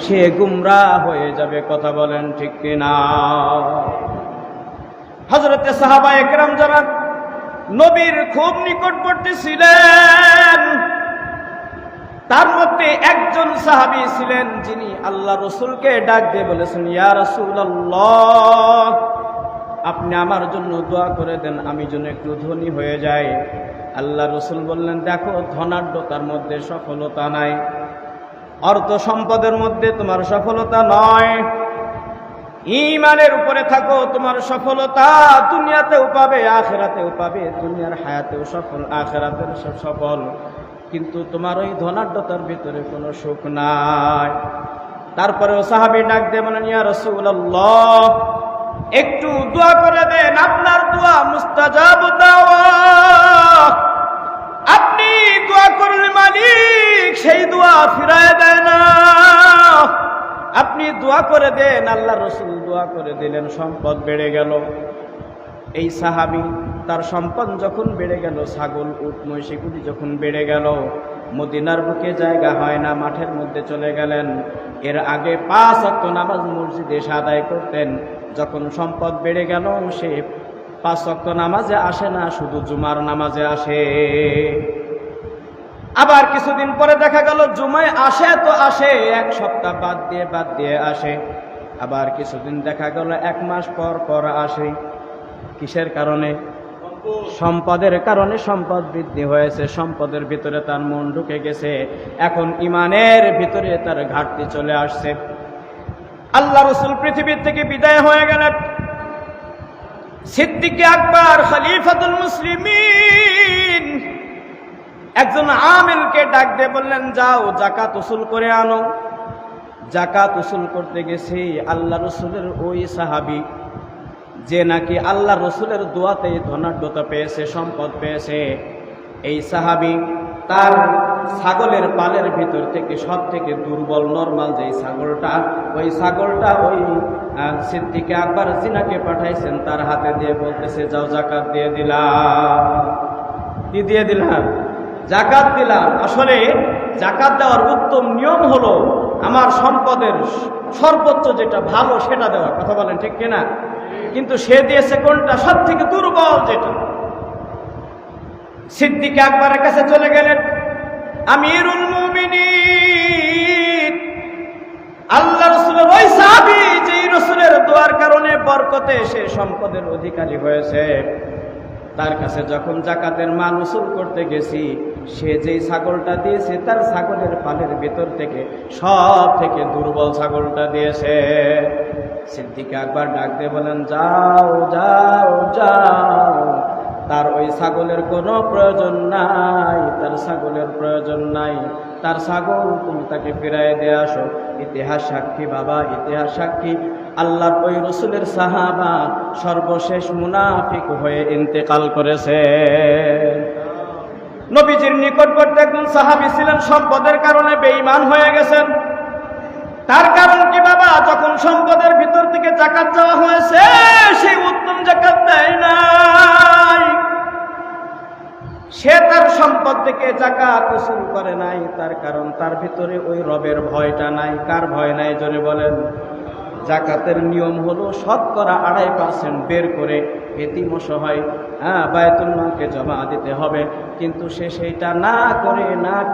সে গুমরাহ হয়ে যাবে। কথা বলেন ঠিক কিনা? হযরতে সাহাবায়ে কেরাম যারা নবীর খুব নিকটবর্তী ছিলেন, তার মধ্যে একজন সাহাবী ছিলেন যিনি আল্লাহ রাসূলকে ডাক দিয়ে বলেছেন, ইয়া রাসূলুল্লাহ, আপনি আমার জন্য দোয়া করে দেন, আমি যেন একটু ধনী হয়ে যাই। আল্লাহ রাসূল বললেন, দেখো, ধনাঢ্যতার মধ্যে সফলতা নাই, অর্থ সম্পদের মধ্যে তোমার সফলতা নয়, ঈমানের উপরে থাকো, তোমার সফলতা দুনিয়াতেও পাবে আখিরাতেও পাবে, দুনিয়ার হায়াতেও সফল আখিরাতেও সফল, কিন্তু তোমার ওই ধনাঢ্যতার ভিতরে কোনো সুখ নাই। তারপরেও সাহাবী ডাক দিয়ে বলেন, ইয়া রাসূলুল্লাহ, একটু দোয়া করে দেন, আপনার দোয়া মুস্তাজাব দাওয়া, আপনি দোয়া করলে মালিক সেই দোয়া ফিরায় দেয় না, আপনি দোয়া করে দেন। আল্লাহ রাসূল দোয়া করে দিলেন, সম্পদ বেড়ে গেল। এই সাহাবী তার সম্পদ যখন বেড়ে গেল, ছাগল উট মহিষগুলি যখন বেড়ে গেল, মদিনার বুকে জায়গা হয় না, মাঠের মধ্যে চলে গেলেন। এর আগে 5 ওয়াক্ত নামাজ মসজিদে এসে আদায় করতেন, যখন সম্পদ বেড়ে গেল সে 5 ওয়াক্ত নামাজে আসে না, শুধু জুমার নামাজে আসে। আবার কিছুদিন পরে দেখা গেল জুমায় আসে তো আসে, 1 সপ্তাহ বাদ দিয়ে আসে। আবার কিছুদিন দেখা গেল 1 মাস পর পর আসে। কিসের কারণে? সম্পদের কারণে। সম্পদ বৃদ্ধি হয়েছে, সম্পদের ভিতরে তার মন ঢুকে গেছে, এখন ঈমানের ভিতরে তার ঘাটতি চলে আসছে। আল্লাহ রাসূল পৃথিবীর থেকে বিদায় হয়ে গেলেন। সিদ্দিক আকবর খলিফাতুল মুসলিমিন একজন আমিলকে ডাক দিয়ে বললেন, যাও যাকাত উসুল করে আনো। যাকাত উসুল করতে গেছি, আল্লাহ রাসূলের ওই সাহাবী যে নাকি আল্লাহ রাসূলের দোয়াতে ধনাঢ্যতা পেয়েছে, সম্পদ পেয়েছে, এই সাহাবী তার ছাগলের পালের ভিতর থেকে সব থেকে দুর্বল নরমাল যে ছাগলটা, ওই ছাগলটা ওই সিদ্দিক আকবর জিনাকে পাঠাইছেন, তার হাতে দিয়ে বলতেছে, যাও জাকাত দিয়ে দিলাম। কি দিয়ে দিলাম? জাকাত দিলাম। আসলে জাকাত দেওয়ার উত্তম নিয়ম হলো আমার সম্পদের সর্বোচ্চ যেটা ভালো সেটা দেওয়া। কথা বলেন ঠিক কিনা? কিন্তু সে দিয়েছে কোনটা? সব থেকে দুর্বল যেটা। সিদ্দিক আকবরের কাছে চলে গেলেন, আমিরুল মুমিনিন, আল্লাহ রাসূলের ওই সাহাবী যেই রাসূলের দোয়ার কারণে বরকতে সে সম্পদের অধিকারী হয়েছে, তার কাছে যখন জাকাতের মাল উসুল করতে গেছি, সে যেই ছাগলটা দিয়েছে তার ছাগলের পালের ভিতর থেকে সব থেকে দুর্বল ছাগলটা দিয়েছে। সিদ্দিক আকবর ডাক দিয়ে বলেন, যাও যাও যাও, তার ওই ছাগলের কোনো প্রয়োজন নাই, তার ছাগলের প্রয়োজন নাই, তার ছাগল তুমি তাকে ফিরাই দিয়ে আসো। ইতিহাস সাক্ষী বাবা, ইতিহাস সাক্ষী, আল্লাহর ওই রাসূলের সাহাবা সর্বশেষ মুনাফিক হয়ে ইন্তেকাল করেছে। নবীজির নিকটবর্তী একজন সাহাবী ছিলেন, সম্পদের কারণে বেঈমান হয়ে গেছেন। তার কারণ কি বাবা? যখন সম্পদের ভিতর থেকে যাকাত দেওয়া হয়েছে, সেই উত্তম যাকাত দেয় নাই, সে তার সম্পদ থেকে যাকাত উসুল করে নাই। তার কারণ তার ভিতরে ওই রবের ভয়টা নাই। কার ভয় নাই জোরে বলেন? যাকাতের নিয়ম হলো 2.5% বের করে এতিম অসহায় বায়তুল মালকে জমা দিতে হবে, কিন্তু সে সেইটা না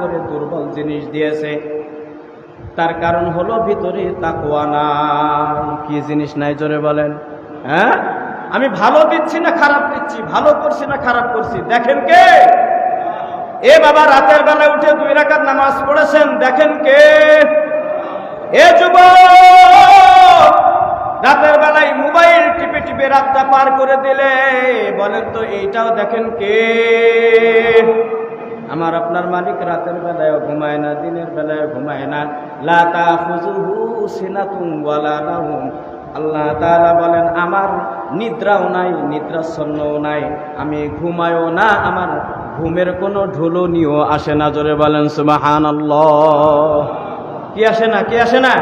করে দুর্বল জিনিস দিয়েছে। তার কারণ হলো ভিতরে তাকওয়া নাই। কি জিনিস নাই জোরে বলেন? হ্যাঁ, আমি ভালো দিচ্ছি না খারাপ দিচ্ছি, ভালো করছি না খারাপ করছি, দেখেন কে? এ বাবা, রাতের বেলায় উঠে 2 রাকাত নামাজ পড়েছেন, দেখেন কে? এ যুবক, রাতের বেলায় মোবাইল টিপে টিপে রাতটা পার করে দিলে, বলেন তো এইটাও দেখেন কে? আমার আপনার মালিক রাতের বেলায় ঘুমায় না, দিনের বেলায় ঘুমায় না। লা তাখুযুহু সিনাতুন ওয়ালা নাওম। আল্লাহ তাআলা বলেন, আমার নিদ্রাও নাই, নিদ্রাচ্ছন্নও নাই, আমি ঘুমায়ও না, আমার ঘুমের কোনো ঢুলুনিও আসে না। জোরে বলেন সুবহানাল্লাহ। কি আসে না? কি আসে না?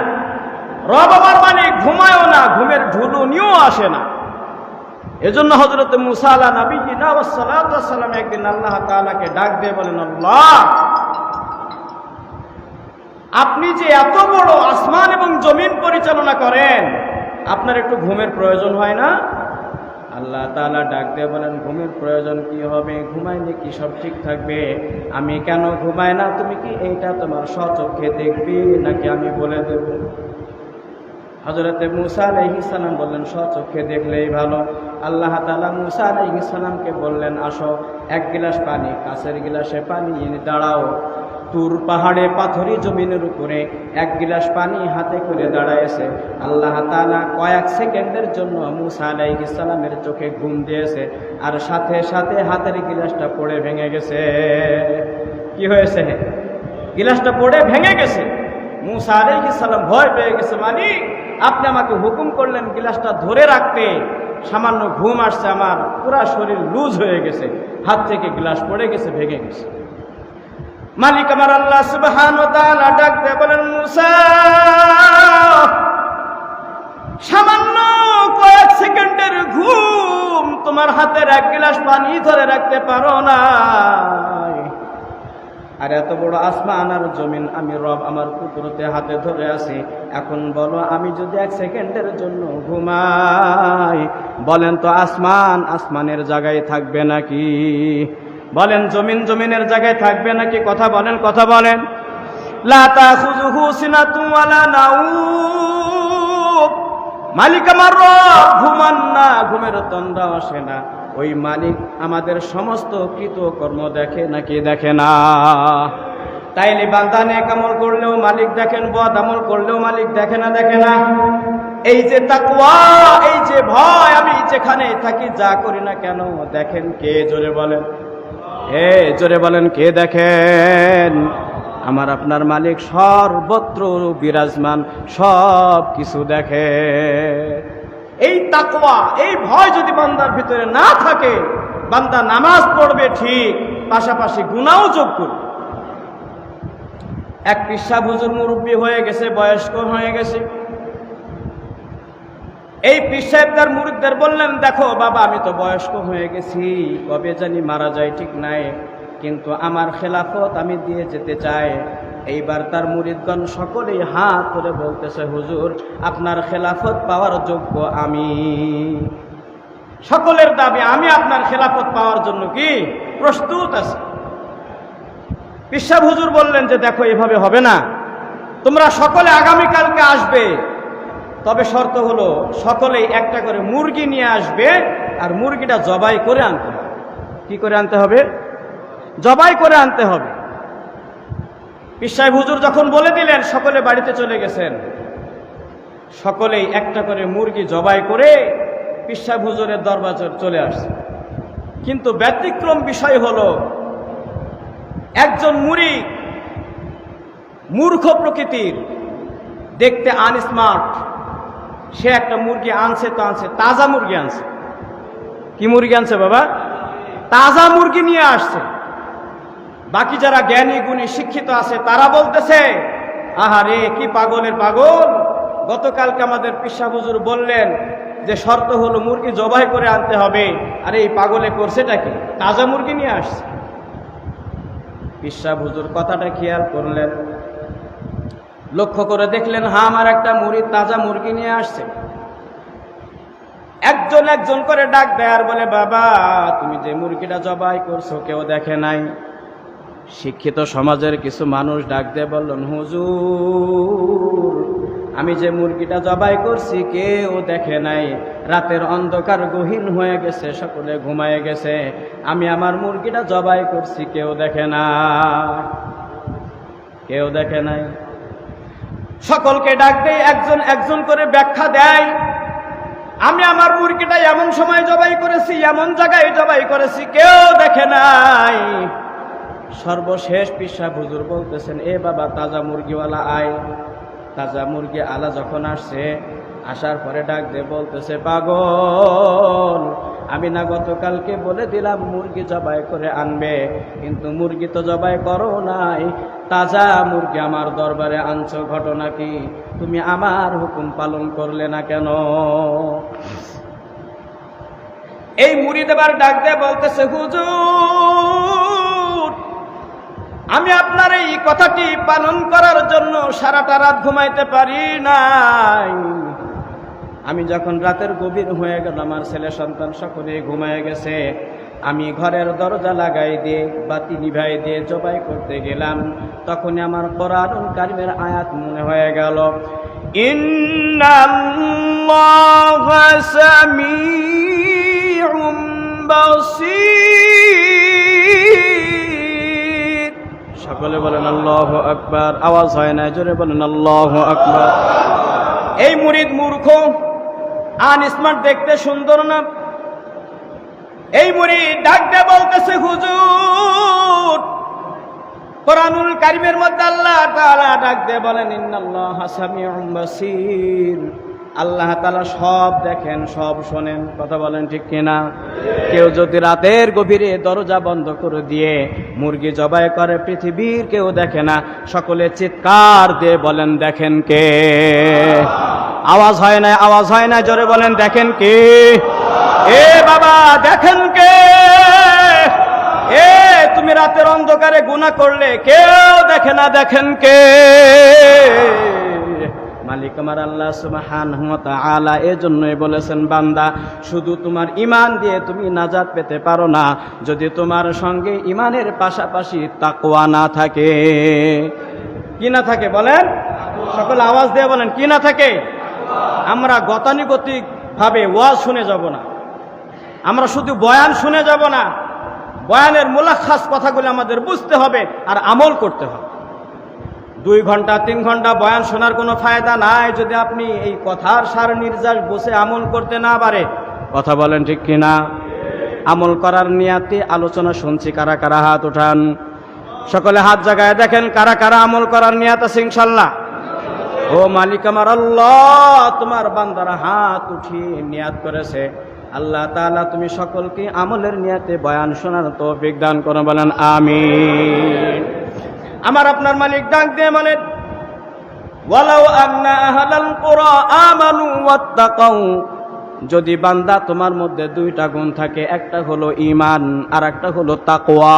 রব আমার মালিক ঘুমায়ও না, ঘুমের ঢুলুনিও আসে না। এজন্য হযরত মুসা আলা নবিয়িনা ওয়াস সালাতু ওয়াস সালাম একদিন আল্লাহ তাআলাকে ডাক দিয়ে বলেন, আল্লাহ, আপনি যে এত বড় আসমান জমিন পরিচালনা করেন, আপনার একটু ঘুমের প্রয়োজন হয় না? আল্লাহ তাআলা ডাক দিয়ে বলেন, ঘুমের প্রয়োজন কি হবে? ঘুমাইলে কি সব ঠিক থাকবে? আমি কেন ঘুমাই না তুমি কি এইটা তোমার স্বচক্ষে দেখবি নাকি আমি বলে দেব? হযরতে মূসা আলাইহিস সালাম বললেন, স্বচক্ষে দেখলেই ভালো। আল্লাহ তাআলা মূসা আলাইহিস সালামকে বললেন, আসো, এক গিলাস পানি, কাঁচের গিলাসে পানি এনে দাঁড়াও। তুর পাহাড়ে পাথরি জমিনের উপরে এক গিলাস পানি হাতে করে দাঁড়ায়ছে। আল্লাহ তাআলা কয়েক সেকেন্ডের জন্য মূসা আলাইহিস সালামের চোখে ঘুম দিয়েছে, আর সাথে সাথে হাতের গিলাসটা পড়ে ভেঙে গেছে। কি হয়েছে? গিলাসটা পড়ে ভেঙে গেছে। মূসা আলাইহিস সালাম ভয় পেয়ে গেছে, মানে আপনি আমাকে হুকুম করলেন গিলাসটা ধরে রাখতে, সামান্য ঘুম আসছে, আমার পুরা শরীর লুজ হয়ে গেছে, হাত থেকে গ্লাস পড়ে গেছে, ভেঙে গেছে। মালিক আমার আল্লাহ সুবহানাহু ওয়া তাআলা ডাক দিয়ে বলেন, মূসা, সামান্য কয়েক সেকেন্ডের ঘুম, তোমার হাতের এক গ্লাস পানি ধরে রাখতে পারো না, আর এত বড় আসমান আর জমিন আমি রব আমার কুদরতে হাতে ধরে আছি। এখন বলো, আমি যদি এক সেকেন্ডের জন্য ঘুমাই, বলেন তো আসমান আসমানের জায়গায় থাকবে নাকি? বলেন জমিন জমিনের জায়গায় থাকবে নাকি? কথা বলেন, কথা বলেন। লা তাখুযুহু সিনাতুন ওয়ালা নাউম, মালিক আমার রব ঘুমান না, ঘুমের তন্দ্রা আসে না। ওই মালিক আমাদের সমস্ত কৃতকর্ম দেখে নাকি দেখে না? তাইলে বান্দা নেক আমল করলেও মালিক দেখেন, বদ আমল করলেও মালিক দেখে না, দেখে না? এই যে তাকওয়া, এই যে ভয়, আমি যেখানে থাকি যা করি না কেন দেখেন কে? জোরে বলেন, জোরে বলেন, কে দেখেন? আমার আপনার মালিক সর্বত্র বিরাজমান, সব কিছু দেখে। এই তাকওয়া, এই ভয় যদি বান্দার ভিতরে না থাকে, বান্দা নামাজ পড়বে ঠিক, পাশাপাশি গুনাহও যোগ করবে। এক পীর সাহেব হুজুর মুরব্বী হয়ে গেছে, বয়স্ক হয়ে গেছে। এই পীর সাহেব তার মুরিদদের বললেন, দেখো বাবা, আমি তো বয়স্ক হয়ে গেছি, কবে জানি মারা যায় ঠিক নাই, কিন্তু আমার খেলাফত আমি দিয়ে যেতে চাই। এইবার তার মুরিদগণ সকলেই হাত করে বলতেছে, হুজুর আপনার খেলাফত পাওয়ার যোগ্য আমি। সকলের দাবি, আমি আপনার খেলাফত পাওয়ার জন্য কি প্রস্তুত আছি। পীর সাহেব হুজুর বললেন যে, দেখো এভাবে হবে না, তোমরা সকলে আগামীকালকে আসবে, তবে শর্ত হলো সকলেই একটা করে মুরগি নিয়ে আসবে, আর মুরগিটা জবাই করে আনতে হবে। কি করে আনতে হবে? জবাই করে আনতে হবে। পীর সাহেব হুজুর যখন বলে দিলেন, সকলে বাড়িতে চলে গেছেন। সকলেই একটা করে মুরগি জবাই করে পীর সাহেব হুজুরের দরবারে চলে আসছে। কিন্তু ব্যতিক্রম বিষয় হলো, একজন মুরিদ মূর্খ প্রকৃতির, দেখতে আনস্মার্ট, সে একটা মুরগি আনছে তো আনছে, তাজা মুরগি আনছে। কি মুরগি আনছে বাবা? তাজা মুরগি নিয়ে আসছে। বাকি যারা জ্ঞানী গুণী শিক্ষিত আছে তারা বলতেছে, আহারে কি পাগলের পাগল, গতকালকে আমাদের পীর সাহেব হুজুর বললেন যে শর্ত হলো মুরগি জবাই করে আনতে হবে, আর এই পাগলে করছেটা কি? তাজা মুরগি নিয়ে আসছে। পীর সাহেব হুজুর কথাটা খেয়াল করলেন, লক্ষ্য করে দেখলেন, হ্যাঁ আমার একটা মুরিদ তাজা মুরগি নিয়ে আসছে। একজন একজন করে ডাক দেয় আর বলে, বাবা তুমি যে মুরগিটা জবাই করছো কেউ দেখে নাই। শিক্ষিত সমাজের কিছু মানুষ ডাক দিয়ে বললেন, হুজুর আমি যে মুরগিটা জবাই করছি কেউ দেখে নাই, রাতের অন্ধকার গহীন হয়ে গেছে, সকলে ঘুমায় গেছে, আমি আমার মুরগিটা জবাই করছি কেউ দেখে না, কেউ দেখে নাই। সকলকে ডাক দেয়, একজন একজন করে ব্যাখ্যা দেয়, আমি আমার মুরগিটা এমন সময় জবাই করেছি, এমন জায়গায় জবাই করেছি, কেউ দেখে নাই। সর্বশেষ পীর সাহেব হুজুর বলতেছেন, এ বাবা তাজা মুরগিওয়ালা আয়। তাজা মুরগি আলা যখন আসছে, আসার পরে ডাক দিয়ে বলতেছে, পাগল আমি না গতকালকে বলে দিলাম মুরগি জবাই করে আনবে, কিন্তু মুরগি তো জবাই করো নাই, তাজা মুরগি আমার দরবারে আনছো, ঘটনা কি? তুমি আমার হুকুম পালন করলে না কেন? এই মুরিদ এবার ডাক দিয়ে বলতেছে, হুজুর আমি আপনার এই কথাটি পালন করার জন্য সারাটা রাত ঘুমাইতে পারি নাই। আমি যখন রাতের গভীর হয়ে গেল, আমার ছেলে সন্তান সকলে ঘুমায় গেছে, আমি ঘরের দরজা লাগাই দিয়ে বাতি নিভাই দিয়ে জবাই করতে গেলাম, তখনই আমার কোরআনুল কারীমের আয়াত মনে হয়ে গেল, ইন্নাল্লাহা সামিউম বাসীর। সকলে বলেন আল্লাহু আকবার। আওয়াজ হয় না, জোরে বলেন আল্লাহু আকবার। এই মুরিদ মূর্খ, আনস্মার্ট, দেখতে সুন্দর না। এই মুরিদ ডাক দিয়ে বলতেছে, হুজুর, কোরআনুল কারীমের মধ্যে আল্লাহ তাআলা ডাক দিয়ে বলেন, ইন্নাল্লাহা সামিউম বাসীর। আল্লাহ তাআলা সব দেখেন, সব শোনেন। কথা বলেন ঠিক কিনা? কেউ যদি রাতের গভীরে দরজা বন্ধ করে দিয়ে মুরগি জবাই করে, পৃথিবীর কেউ দেখে না, সকলে চিৎকার দিয়ে বলেন, দেখেন কে? আওয়াজ হয় না, আওয়াজ হয় না, জোরে বলেন, দেখেন কে? এ বাবা, দেখেন কে? এ তুমি রাতের অন্ধকারে গুনাহ করলে কেউ দেখে না, দেখেন কে? মালিক আমার আল্লাহ সুবহানাহু ওয়া তাআলা এজন্যই বলেছেন, বান্দা, শুধু তোমার ঈমান দিয়ে তুমি নাজাত পেতে পারো না যদি তোমার সঙ্গে ঈমানের পাশাপাশি তাকওয়া না থাকে। কি না থাকে বলেন? সকল আওয়াজ দিয়ে বলেন, কি না থাকে? আমরা গতানুগতিক ভাবে ওয়াজ শুনে যাব না, আমরা শুধু বয়ান শুনে যাব না। বয়ানের মুলাক্খাস কথাগুলো আমাদের বুঝতে হবে আর আমল করতে হবে। 2 ঘন্টা 3 ঘন্টা বয়ান শোনার কোনো ফায়দা নাই যদি আপনি এই কথার সার নির্যাস বসে আমল করতে না পারে। কথা বলেন ঠিক কিনা? আমল করার নিয়াতে আলোচনা শুনছি, কারা কারা হাত উঠান? সকলে হাত জাগায় দেখেন কারা কারা আমল করার নিয়াত আছে ইনশাআল্লাহ। ও মালিক আমার আল্লাহ, তোমার বান্দারা হাত উঠিয়ে নিয়াত করেছে। আল্লাহ তাআলা তুমি সকলকে আমলের নিয়াতে বয়ান শোনার তৌফিক দান করো, বলেন আমিন। আমার আপনার মালিক ডাক দিয়ে বলেন, ওয়ালাউ আন্না আহলাল কুরা আমানু ওয়াত্তাকাউ। যদি বান্দা তোমার মধ্যে 2টা গুণ থাকে, একটা হলো ঈমান আর একটা হলো তাকওয়া।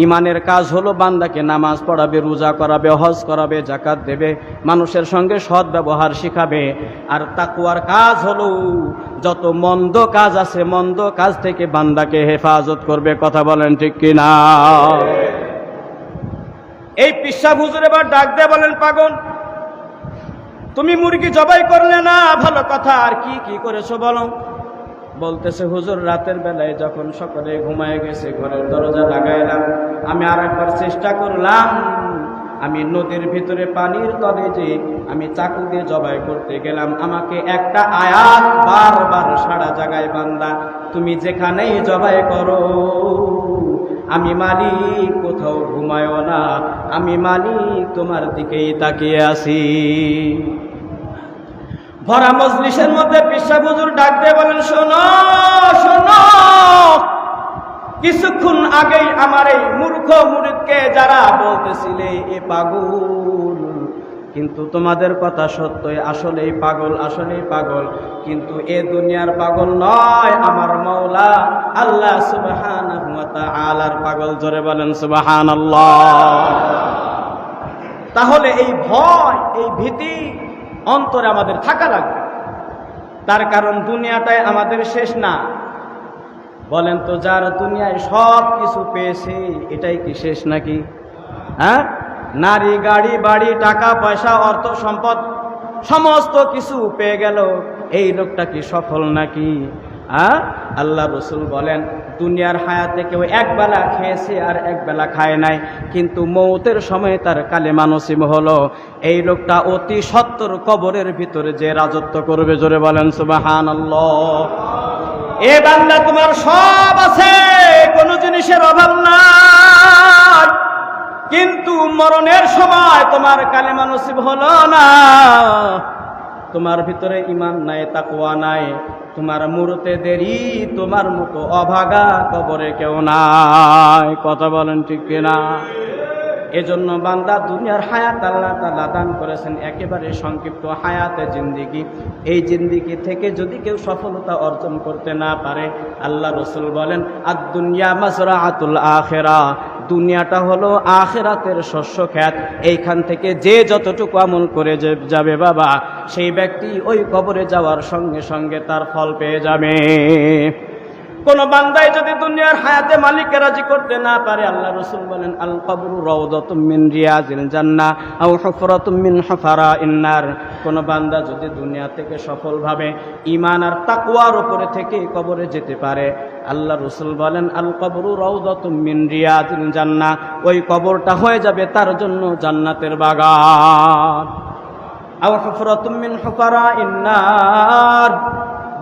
ঈমানের কাজ হলো বান্দাকে নামাজ পড়াবে, রোজা করাবে, হজ করাবে, যাকাত দেবে, মানুষের সঙ্গে সৎ ব্যবহার শিখাবে। আর তাকওয়ার কাজ হলো যত মন্দ কাজ আছে মন্দ কাজ থেকে বান্দাকে হেফাজত করবে। কথা বলেন ঠিক কিনা? এই পিসাব হুজুর এবার ডাক দিয়ে বলেন, পাগল, তুমি মুরগি জবাই করলে না, ভালো কথা, আর কি কি করেছো বলো? বলতেছে, হুজুর, রাতের বেলায় যখন সকলে ঘুমায় গেছে ঘরের দরজা লাগাইলাম, আমি আরেকবার চেষ্টা করলাম, আমি নদীর ভিতরে পানির তলে যে আমি চাকু দিয়ে জবাই করতে গেলাম, আমাকে একটা আয়াত বারবার সারা জায়গায়, বান্দা তুমি যেখানেই জবাই করো আমি মালিক কোথাও ঘুমায়ও না, আমি মালিক তোমার দিকেই তাকিয়ে আছি। ভরা মজলিসের মধ্যে পিসা হুজুর ডাক দিয়ে বলেন, শোনো শোনো, কিছুক্ষণ আগেই আমার এই মূর্খ মুরিদকে যারা বলতেছিলে এ পাগল, কিন্তু তোমাদের কথা সত্যই, আসলেই পাগল, আসলেই পাগল, কিন্তু এ দুনিয়ার পাগল নয়, আমার মাওলা আল্লাহ সুবহানাহু ওয়া তাআলার পাগল। জোরে বলেন সুবহানাল্লাহ। তাহলে এই ভয়, এই ভীতি অন্তরে আমাদের থাকা লাগবে। তার কারণ দুনিয়াটাই আমাদের শেষ না। বলেন তো, যার দুনিয়ায় সব কিছু পেয়েছে এটাই কি শেষ নাকি? হ্যাঁ, নারী, গাড়ি, বাড়ি, টাকা পয়সা, অর্থ সম্পদ সমস্ত কিছু পেয়ে গেল, এই লোকটা কি সফল নাকি? হ্যাঁ, আল্লাহ রসুল বলেন, দুনিয়ার হায়াতে কেউ একবেলা খেয়েছে আর একবেলা খায় নাই, কিন্তু মৌতের সময় তার কালেমা নসিব হলো, এই লোকটা অতি সত্বর কবরের ভিতরে যে রাজত্ব করবে। জোরে বলেন সুবহানাল্লাহ। এ বান্দা, তোমার সব আছে, কোনো জিনিসের অভাব নাই, কিন্তু মরণের সময় তোমার কালেমা নসিব হলো না, তোমার ভিতরে ঈমান নাই, তাকওয়া নাই, তোমার মরতে দেরি, তোমার মতো অভাগা কবরে কেউ নাই। কথা বলেন ঠিক কিনা? এজন্য বান্দা, দুনিয়ার হায়াত আল্লাহ তাআলা দান করেছেন একেবারে সংক্ষিপ্ত হায়াতে জিন্দিগি। এই জিন্দিগি থেকে যদি কেউ সফলতা অর্জন করতে না পারে, আল্লাহ রসুল বলেন, আদ দুনিয়া মাজরাআতুল আখিরা, দুনিয়াটা হলো আখিরাতের শস্য ক্ষেত। এইখান থেকে যে যতটুকু আমল করে যাবে বাবা, সেই ব্যক্তি ওই কবরে যাওয়ার সঙ্গে সঙ্গে তার ফল পেয়ে যাবে। কোন বান্দায় যদি দুনিয়ার হায়াতে মালিককে রাজি করতে না পারে, আল্লাহ রাসূল বলেন আল কবরু রাউদাতুম মিন রিয়াজিল জান্নাহ আও হুফরাতুম মিন হুফারাইন নার। কোন বান্দা যদি দুনিয়া থেকে সফলভাবে ঈমান আর তাকওয়ার উপরে থেকে কবরে যেতে পারে, আল্লাহ রাসূল বলেন আল কবরু রাউদাতুম মিন রিয়াজিল জান্নাহ, ওই কবরটা হয়ে যাবে তার জন্য জান্নাতের বাগান। আও হুফরাতুম মিন হুফারাইন নার,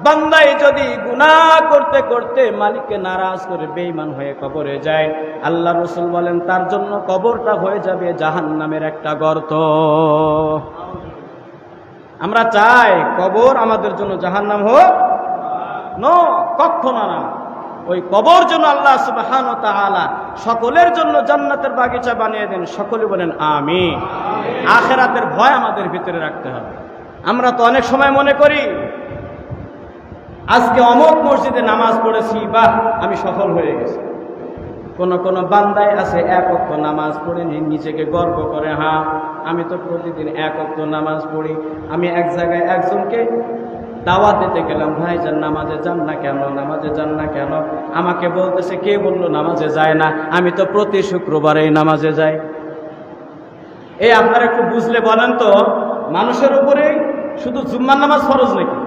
বান্দাই যদি গুনাহ করতে করতে মালিককে নারাজ করে বেঈমান হয়ে কবরে যায়, আল্লাহ রাসূল বলেন তার জন্য কবরটা হয়ে যাবে জাহান্নামের একটা গর্ত। আমরা চাই কবর আমাদের জন্য জাহান্নাম হোক? নো, কখনো না। ওই কবর জন্য আল্লাহ সুবহানাহু ওয়া তাআলা সকলের জন্য জান্নাতের বাগিচা বানিয়ে দেন। সকলে বলেন আমিন। আখিরাতের ভয় আমাদের ভিতরে রাখতে হবে। আমরা তো অনেক সময় মনে করি আজকে অমুক মসজিদে নামাজ পড়েছি, বা আমি সফল হয়ে গেছি। কোন কোন বান্দায় আছে এক ওয়াক্ত নামাজ পড়ে নিজেকে গর্ব করে, হ্যাঁ আমি তো প্রতিদিন এক ওয়াক্ত নামাজ পড়ি। আমি এক জায়গায় একজনকে দাওয়াত দিতে গেলাম, ভাই যান নামাজে যান না কেন, নামাজে যান না কেন? আমাকে বলতেছে, কে বললো নামাজে যায় না? আমি তো প্রতি শুক্রবারেই নামাজে যাই। এই আপনারা একটু বুঝলে বলেন তো, মানুষের উপরে শুধু জুম্মার নামাজ ফরজ নাকি?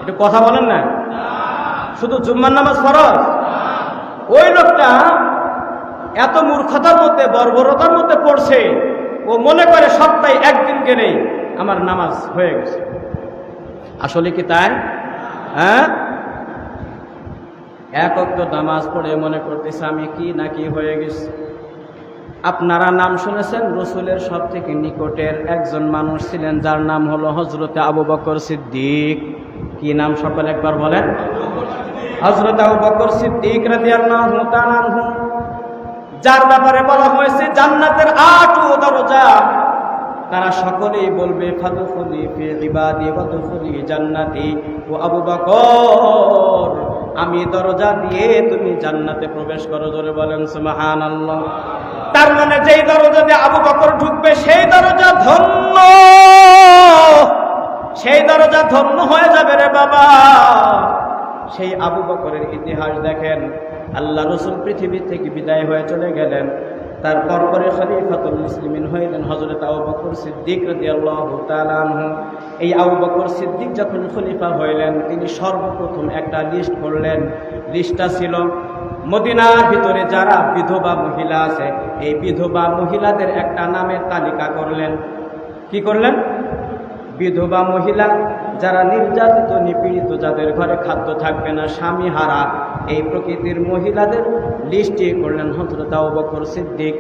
একটু কথা বলেন না। শুধু জুম্মার নামাজ ফরজ? ওই লোকটা এত মূর্খতার মধ্যে, বর্বরতার মধ্যে পড়ছে, ও মনে করে সপ্তাহে একদিন গেলেই আমার নামাজ হয়ে গেছে। আসলে কি তাই? হ্যাঁ, এক ওয়াক্ত নামাজ পড়ে মনে করতেছে আমি কি নাকি হয়ে গেছে। আপনারা নাম শুনেছেন, রসুলের সব থেকে নিকটের একজন মানুষ ছিলেন যার নাম হলো হযরতে আবু বকর সিদ্দিক। কি নাম সকলে একবার বলেন? হযরত আবু বকর সিদ্দিক রাদিয়াল্লাহু তাআলা আনহু, যার ব্যাপারে বলা হয়েছে জান্নাতের 8 দরজা, তারা সকলেই বলবে ফাদখুলি ফি ইবাদি ওয়াদখুলি জান্নাতি। ও আবু বকর, আমি দরজা দিয়ে তুমি জান্নাতে প্রবেশ করো। জোরে বলেন সুবহানাল্লাহ। তার মানে যেই দরজা দিয়ে আবু বকর ঢুকবে সেই দরজা ধন্য, সেই দরজা ধন্য হয়ে যাবে রে বাবা। সেই আবু বকরের ইতিহাস দেখেন। আল্লাহ রাসূল পৃথিবী থেকে বিদায় হয়ে চলে গেলেন, তারপর পরে খলিফাতুল মুসলিমিন হইলেন হযরত আবু বকর সিদ্দিক রাদিয়াল্লাহু তাআলা আনহু। এই আবু বকর সিদ্দিক যখন খলিফা হইলেন, তিনি সর্বপ্রথম একটা লিস্ট করলেন। লিস্টটা ছিল মদিনার ভিতরে যারা বিধবা মহিলা আছে, এই বিধবা মহিলাদের একটা নামের তালিকা করলেন। কি করলেন? বিধবা মহিলা যারা নির্যাতিত নিপীড়িত, যাদের ঘরে খাদ্য থাকবে না, স্বামী হারা, এই প্রকৃতির মহিলাদের লিস্টে করলেন হযরত আবু বকর সিদ্দিক।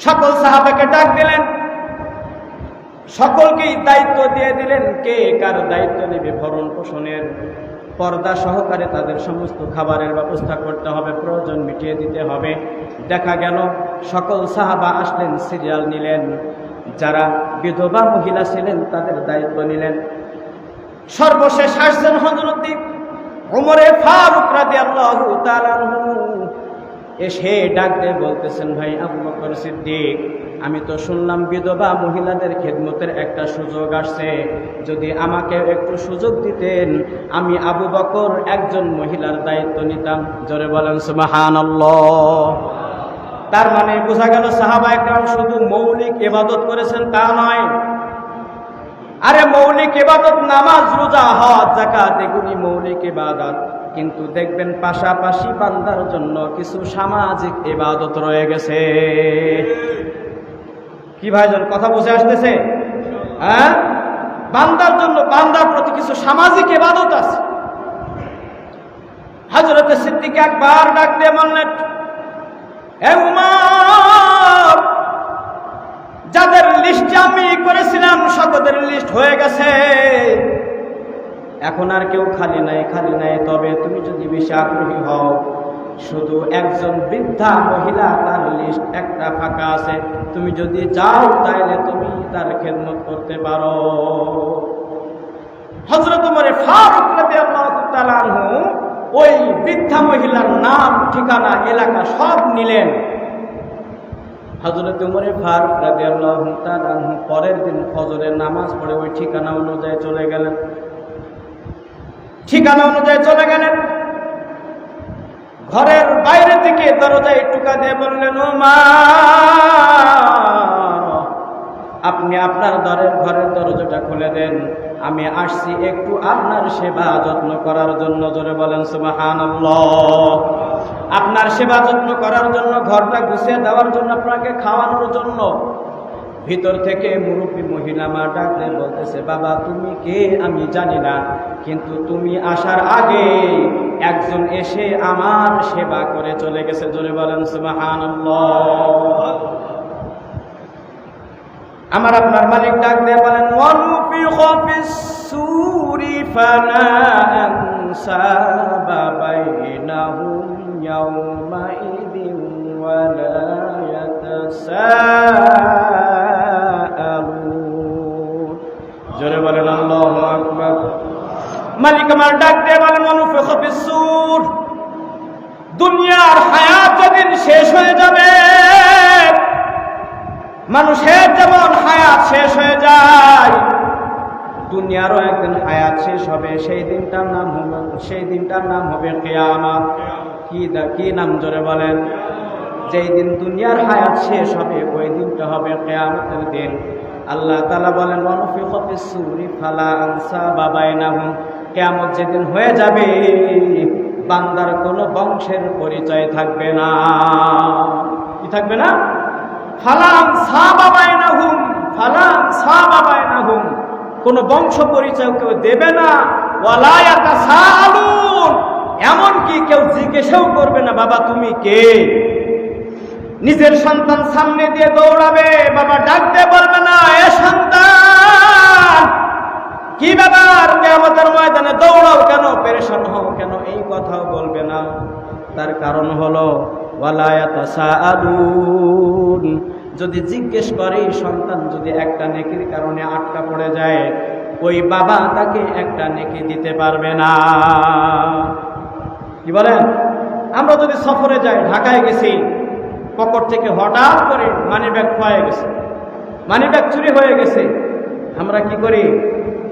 সকল সাহাবাকে ডাক দিলেন, সকলকেই দায়িত্ব দিয়ে দিলেন কে কার দায়িত্ব নেবে ভরণ পোষণের। পর্দা সহকারে তাদের সমস্ত খাবারের ব্যবস্থা করতে হবে, প্রয়োজন মিটিয়ে দিতে হবে। দেখা গেল সকল সাহাবা আসলেন, সিরিয়াল নিলেন, যারা বিধবা মহিলা ছিলেন তাদের দায়িত্ব নিলেন। সর্বশেষ আসছেন হযরত ওমরে ফারুক রাদিয়াল্লাহু তাআলা আনহু। এসে ডাক দিয়ে বলতেছেন, ভাই আবু বকর সিদ্দিক, আমি তো শুনলাম বিধবা মহিলাদের খেদমতের একটা সুযোগ আসছে, যদি আমাকে একটু সুযোগ দিতেন আমি আবু বকর একজন মহিলার দায়িত্ব নিতাম। জোরে বলেন সুবহানাল্লাহ। তার মানে বোঝা গেল সাহাবায়ে কেরাম শুধু মৌলিক ইবাদত করেছেন তা নয়। আরে মৌলিক ইবাদত নামাজ, রোজা, হজ, যাকাত এগুলি মৌলিক ইবাদত, কিন্তু দেখবেন পাশাপাশি বান্দার জন্য কিছু সামাজিক ইবাদত রয়ে গেছে। কি ভাইজান, কথা বুঝে আসতেছে? হ্যাঁ, বান্দার জন্য, বান্দার প্রতি কিছু সামাজিক ইবাদত আছে। হযরত সিদ্দিক একবার ডাক দিয়ে বললেন, হে উমর, যাদের লিস্ট আমি করেছিলাম সকলের লিস্ট হয়ে গেছে, এখন আর কেউ খালি নাই, খালি নাই। তবে তুমি যদি বেশি আগ্রহী হও, শুধু একজন বৃদ্ধা মহিলা, তার লিস্ট একটা ফাঁকা আছে, তুমি যদি যাও তাইলে তুমি তার খেদমত করতে পারো। হযরত ওমর ফারুক রাদিয়াল্লাহু তাআলা আনহু ওই বৃদ্ধা মহিলার নাম, ঠিকানা, এলাকা সব নিলেন। হযরত উমর ফারুক রাদিয়াল্লাহু তাআলা আনহু পরের দিন ফজরের নামাজ পড়ে ওই ঠিকানা অনুযায়ী চলে গেলেন। ঠিকানা অনুযায়ী চলে গেলেন। ঘরের বাইরে থেকে দরজায় টুকা দিয়ে বললেন, ও মা, আপনি আপনার ঘরের দরজাটা খুলে দেন, আমি আসছি একটু আপনার সেবা যত্ন করার জন্য। জোরে বলেন সুবহানাল্লাহ। আপনার সেবা যত্ন করার জন্য, ঘরটা গুছিয়ে দেওয়ার জন্য, আপনাকে খাওয়ানোর জন্য। ভিতর থেকে মুরব্বী মহিলা মা ডাকলে বলতেছে, বাবা তুমি কে আমি জানি না, কিন্তু তুমি আসার আগে একজন এসে আমার সেবা করে চলে গেছে। জোরে বলেন সুবহানাল্লাহ। আমার আপনার মালিক ডাক দিয়ে বলেন, ওয়ানুফিখা ফিস-সূরি ফালা আনসাবা বাইনাহুম ইয়াওমাইযিন ওয়ালা ইয়াতাসাআলুন। জোরে বলেন আল্লাহু আকবার। মালিক আমার ডাক দিয়ে বলেন, ওয়ানুফিখা ফিস-সূর, দুনিয়ার হায়াত যেদিন শেষ হয়ে যাবে, মানুষের যেমন হায়াত শেষ হয়ে যায়, দুনিয়ারও একদিন হায়াত শেষ হবে। সেই দিনটার নাম হবে কিয়ামত। কি নাম? জোরে বলেন। যেই দিন দুনিয়ার হায়াত শেষ হবে ওই দিনটা হবে কিয়ামতের দিন। আল্লাহ তাআলা বলেন, ওয়ানুফিখা ফিস-সূরি ফালা আনসাবা বাইনাহুম, কিয়ামত যেদিন হয়ে যাবে বান্দার কোনো বংশের পরিচয় থাকবে না। কি থাকবে না? কোন বংশ পরিচয় কেউ দেবে না। ওয়ালা ইয়াতাসাআলুন, এমনকি কেউ জিজ্ঞাসাও করবে না বাবা তুমি কে। নিজের সন্তান সামনে দিয়ে দৌড়াবে, বাবা ডাক দিয়ে বলবে না, এ সন্তান কি ব্যাপার, কিয়ামতের ময়দানে দৌড়াও কেন, পেরেশান হও কেন, এই কথাও বলবে না। তার কারণ হলো ওয়ালা ইয়াতাসাআলুন, যদি জিজ্ঞেস করে সন্তান যদি একটা নেকির কারণে আটকা পড়ে যায়, ওই বাবা তাকে একটা নেকি দিতে পারবে না। কি বলেন? আমরা যদি সফরে যাই, ঢাকায় গেছি, পকেট থেকে হঠাৎ করে মানিব্যাগ খোয়া গেছে, মানিব্যাগ চুরি হয়ে গেছে, আমরা কি করি?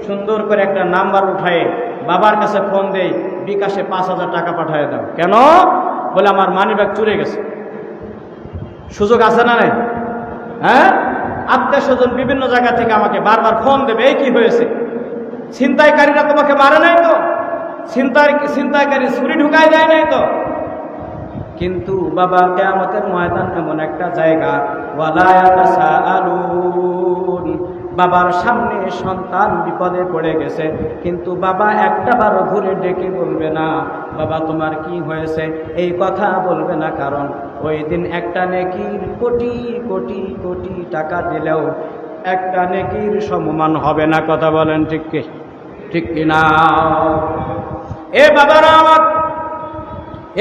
সুন্দর করে একটা নাম্বার উঠায় বাবার কাছে ফোন দেই, বিকাশে 5,000 টাকা পাঠিয়ে দাও। কেন? বলে আমার মানিব্যাগ চুরি গেছে। সুযোগ আছে না নাই? হ্যাঁ, আত্মীয় স্বজন বিভিন্ন জায়গা থেকে আমাকে বারবার ফোন দেবে, এই কি হয়েছে? ছিনতাইকারীরা তোমাকে মারে নাই তো? ছিনতাইকারী ছুরি ঢুকাই দেয় নাই তো? কিন্তু বাবা, কিয়ামতের ময়দান এমন একটা জায়গা, ওয়ালা ইয়াতাসাআলুন, বাবার সামনে সন্তান বিপদে পড়ে গেছে, কিন্তু বাবা একটাবারও ঘুরে ডেকে বলবে না বাবা তোমার কি হয়েছে, এই কথা বলবে না। কারণ ওই দিন একটা নেকির কোটি কোটি কোটি টাকা দিলেও একটা নেকির সমমান হবে না। কথা বলেন ঠিক কি ঠিক কিনা? এ বাবারা আমার,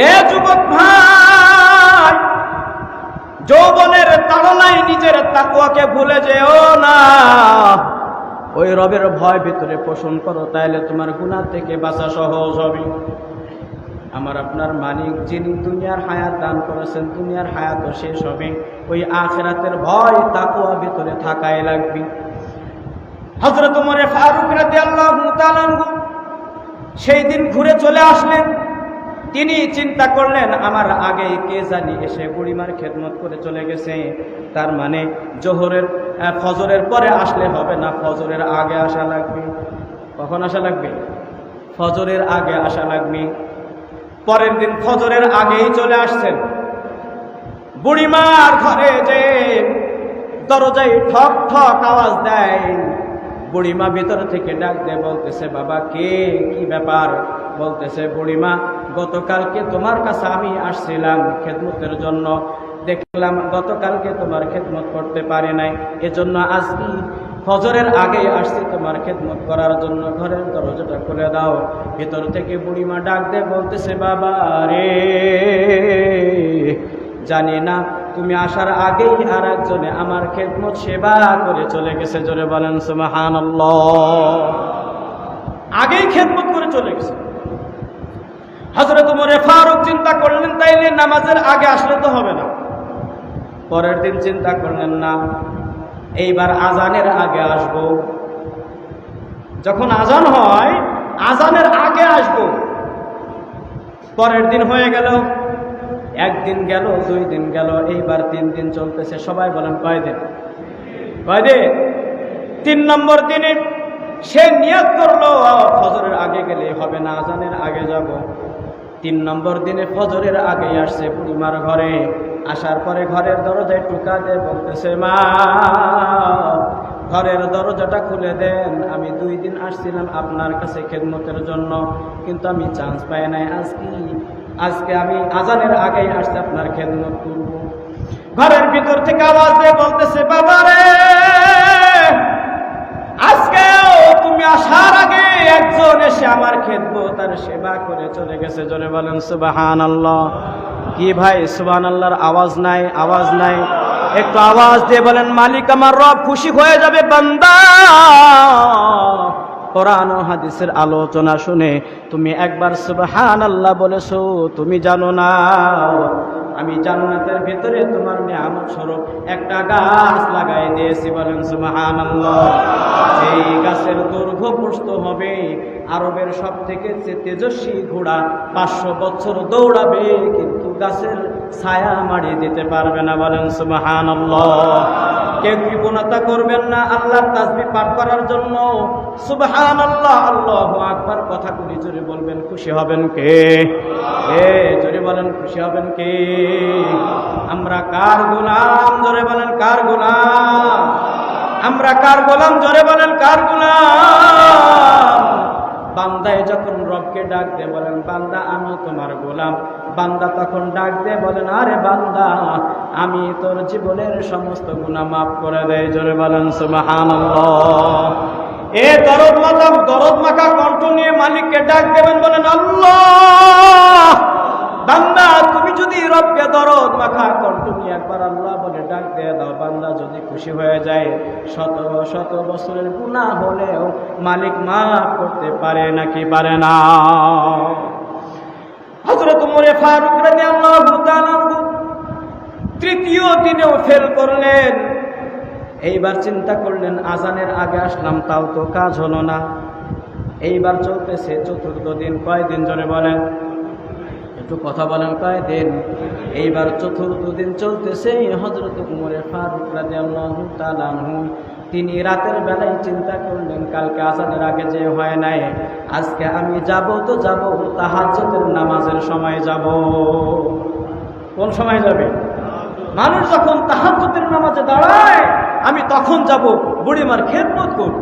এ যুবক ভাই, যৌবনের তাড়নায় নিজের তাকওয়াকে ভুলে যেও না। ওই রবের ভয় ভিতরে পোষণ করো, তাইলে তোমার গুনাহ থেকে বাঁচা সহজ হবে। আমার আপনার মালিক যিনি দুনিয়ার হায়াত দান করেছেন, দুনিয়ার হায়াতও শেষ হবে, ওই আখিরাতের ভয় তাকওয়া ভিতরে থাকাই লাগবে। হযরত ওমর ফারুক রাদিয়াল্লাহু তাআলা সেই দিন ঘুরে চলে আসলেন। তিনি চিন্তা করলেন আমার আগে কে জানি এসে বুড়িমার খেদমত করে চলে গেছে, তার মানে ফজরের পরে আসলে হবে না, ফজরের আগে আসা লাগবে। কখন আসা লাগবে? ফজরের আগে আসা লাগবে। পরের দিন ফজরের আগেই চলে আসছেন। বুড়িমার ঘরে যে দরজায় ঠক ঠক আওয়াজ দেয়, বুড়িমা ভিতর থেকে ডাক দিয়ে বলতেছে বাবা কে, কি ব্যাপার? বলতেছে বুড়িমা গতকালকে তোমার কাছে আমি আসছিলাম খেদমতের জন্য, দেখলাম গতকালকে তোমার খেদমত করতে পারি নাই, এজন্য আজকে ফজরের আগে আসছি তোমার খেদমত করার জন্য, ঘরের দরজাটা খুলে দাও। ভিতর থেকে বুড়িমা ডাক দিয়ে বলতেছে বাবা রে, জানি না তুমি আসার আগেই আর একজনে আমার খেদমত সেবা করে চলে গেছে। জোরে বলেন সুবহানাল্লাহ। আগেই খেদমত করে চলে গেছে। হযরত ওমর ফারুক চিন্তা করলেন তাইলে নামাজের আগে আসলে তো হবে না। পরের দিন চিন্তা করলেন না, এইবার আজানের আগে আসব। যখন আজান হয় আজানের আগে আসব। পরের দিন হয়ে গেল, একদিন গেল, 2 দিন গেল, এইবার 3 দিন চলতেছে। সবাই বলেন কয়দিন? কয়দিন? 3 নম্বর দিনে সে নিয়ত করলো ফজরের আগে গেলে হবে না, আজানের আগে যাব। 3 নম্বর দিনে ফজরের আগেই আসছে বুড়িমার ঘরে। আসার পরে ঘরের দরজায় টোকা দিয়ে বলতেছে, মা ঘরের দরজাটা খুলে দেন, আমি 2 দিন আসছিলাম আপনার কাছে খেদমতের জন্য, কিন্তু আমি চান্স পাই নাই। আজকে আমি আজানের আগেই আসতে আপনার খেদমত করব। ঘরের ভিতর থেকে আওয়াজ দিয়ে বলতেছে, বাবা রে, আজকেও তুমি আসার আগে একজন এসে আমার খেদমত আর সেবা করে চলে গেছে। জোরে বলেন সুবহানাল্লাহ। কি ভাই সুবহানাল্লাহর আওয়াজ নাই? আওয়াজ নাই? একটু আওয়াজ দিয়ে বলেন, মালিক আমার রব খুশি হয়ে যাবে বান্দা। কোরআন ও হাদিসের আলোচনা শুনে তুমি একবার সুবহানাল্লাহ বলেছো, তুমি জানো না আমি জান্নাতের ভিতরে তোমার নিয়ামত স্বরূপ একটা গাছ লাগাই দিয়েছি। বলেন সুবহানাল্লাহ। এই গাছের দৈর্ঘ্য প্রস্থ হবে আরবের সব থেকে তেজস্বী ঘোড়া 500 বছর দৌড়াবে, কিন্তু গাছের ছায়া মাড়িয়ে দিতে পারবে না। বলেন সুবহানাল্লাহ। কেউ কৃপণতা করবেন না আল্লাহর তাসবিহ পাঠ করার জন্য। সুবহানাল্লাহ, আল্লাহু আকবার কথাগুলি জোরে বলবেন, খুশি হবেন কে? জোরে বলেন, খুশি হবেন কে? আমরা কার গোলাম? জোরে বলেন, কার গোলাম? আমরা কার গোলাম? জোরে বলেন, কার গোলাম? বান্দায় যখন রবকে ডাক দে, বলেন বান্দা আমি তোমার গোলাম, বান্দা তখন ডাক দে বলেন, আরে বান্দা আমি তোর জীবনের সমস্ত গুনাহ মাফ করে দেয়। জোরে বলেন সুবহানাল্লাহ। দরদ মাখা কণ্ঠ নিয়ে মালিককে ডাক দেবেন, বলেন আল্লাহ। বান্দা তুমি যদি রবকে দরদ মাখা কণ্ঠ নিয়ে একবার আল্লাহ বলে ডাক দিয়ে দাও, বান্দা যদি খুশি হয়ে যায়, শত শত বছরের গুনাহ হলেও মালিক মাফ করতে পারে নাকি পারে না? হযরত ওমর ফারুক রাদিয়াল্লাহু তাআলা তৃতীয় দিনেও ফেল করলেন। এইবার চিন্তা করলেন, আজানের আগে আসলাম তাও তো কাজ হলো না। এইবার চলতেছে 4র্থ দিন। কয়দিন জোরে বলেন? একটু কথা বলেন, কয়দিন? এইবার 4র্থ দিন চলতেছে। হযরত ওমর ফারুক রাদিয়াল্লাহু তাআলা তিনি রাতের বেলায় চিন্তা করলেন, কালকে আজানের আগে যে হয় নাই, আজকে আমি যাব তো যাব, তাহাজ্জুদের নামাজের সময় যাব। কোন সময় যাবে? মানুষ যখন তাহাজ্জুদের নামাজে দাঁড়ায় আমি তখন যাব, বুড়িমার খেদমত করব।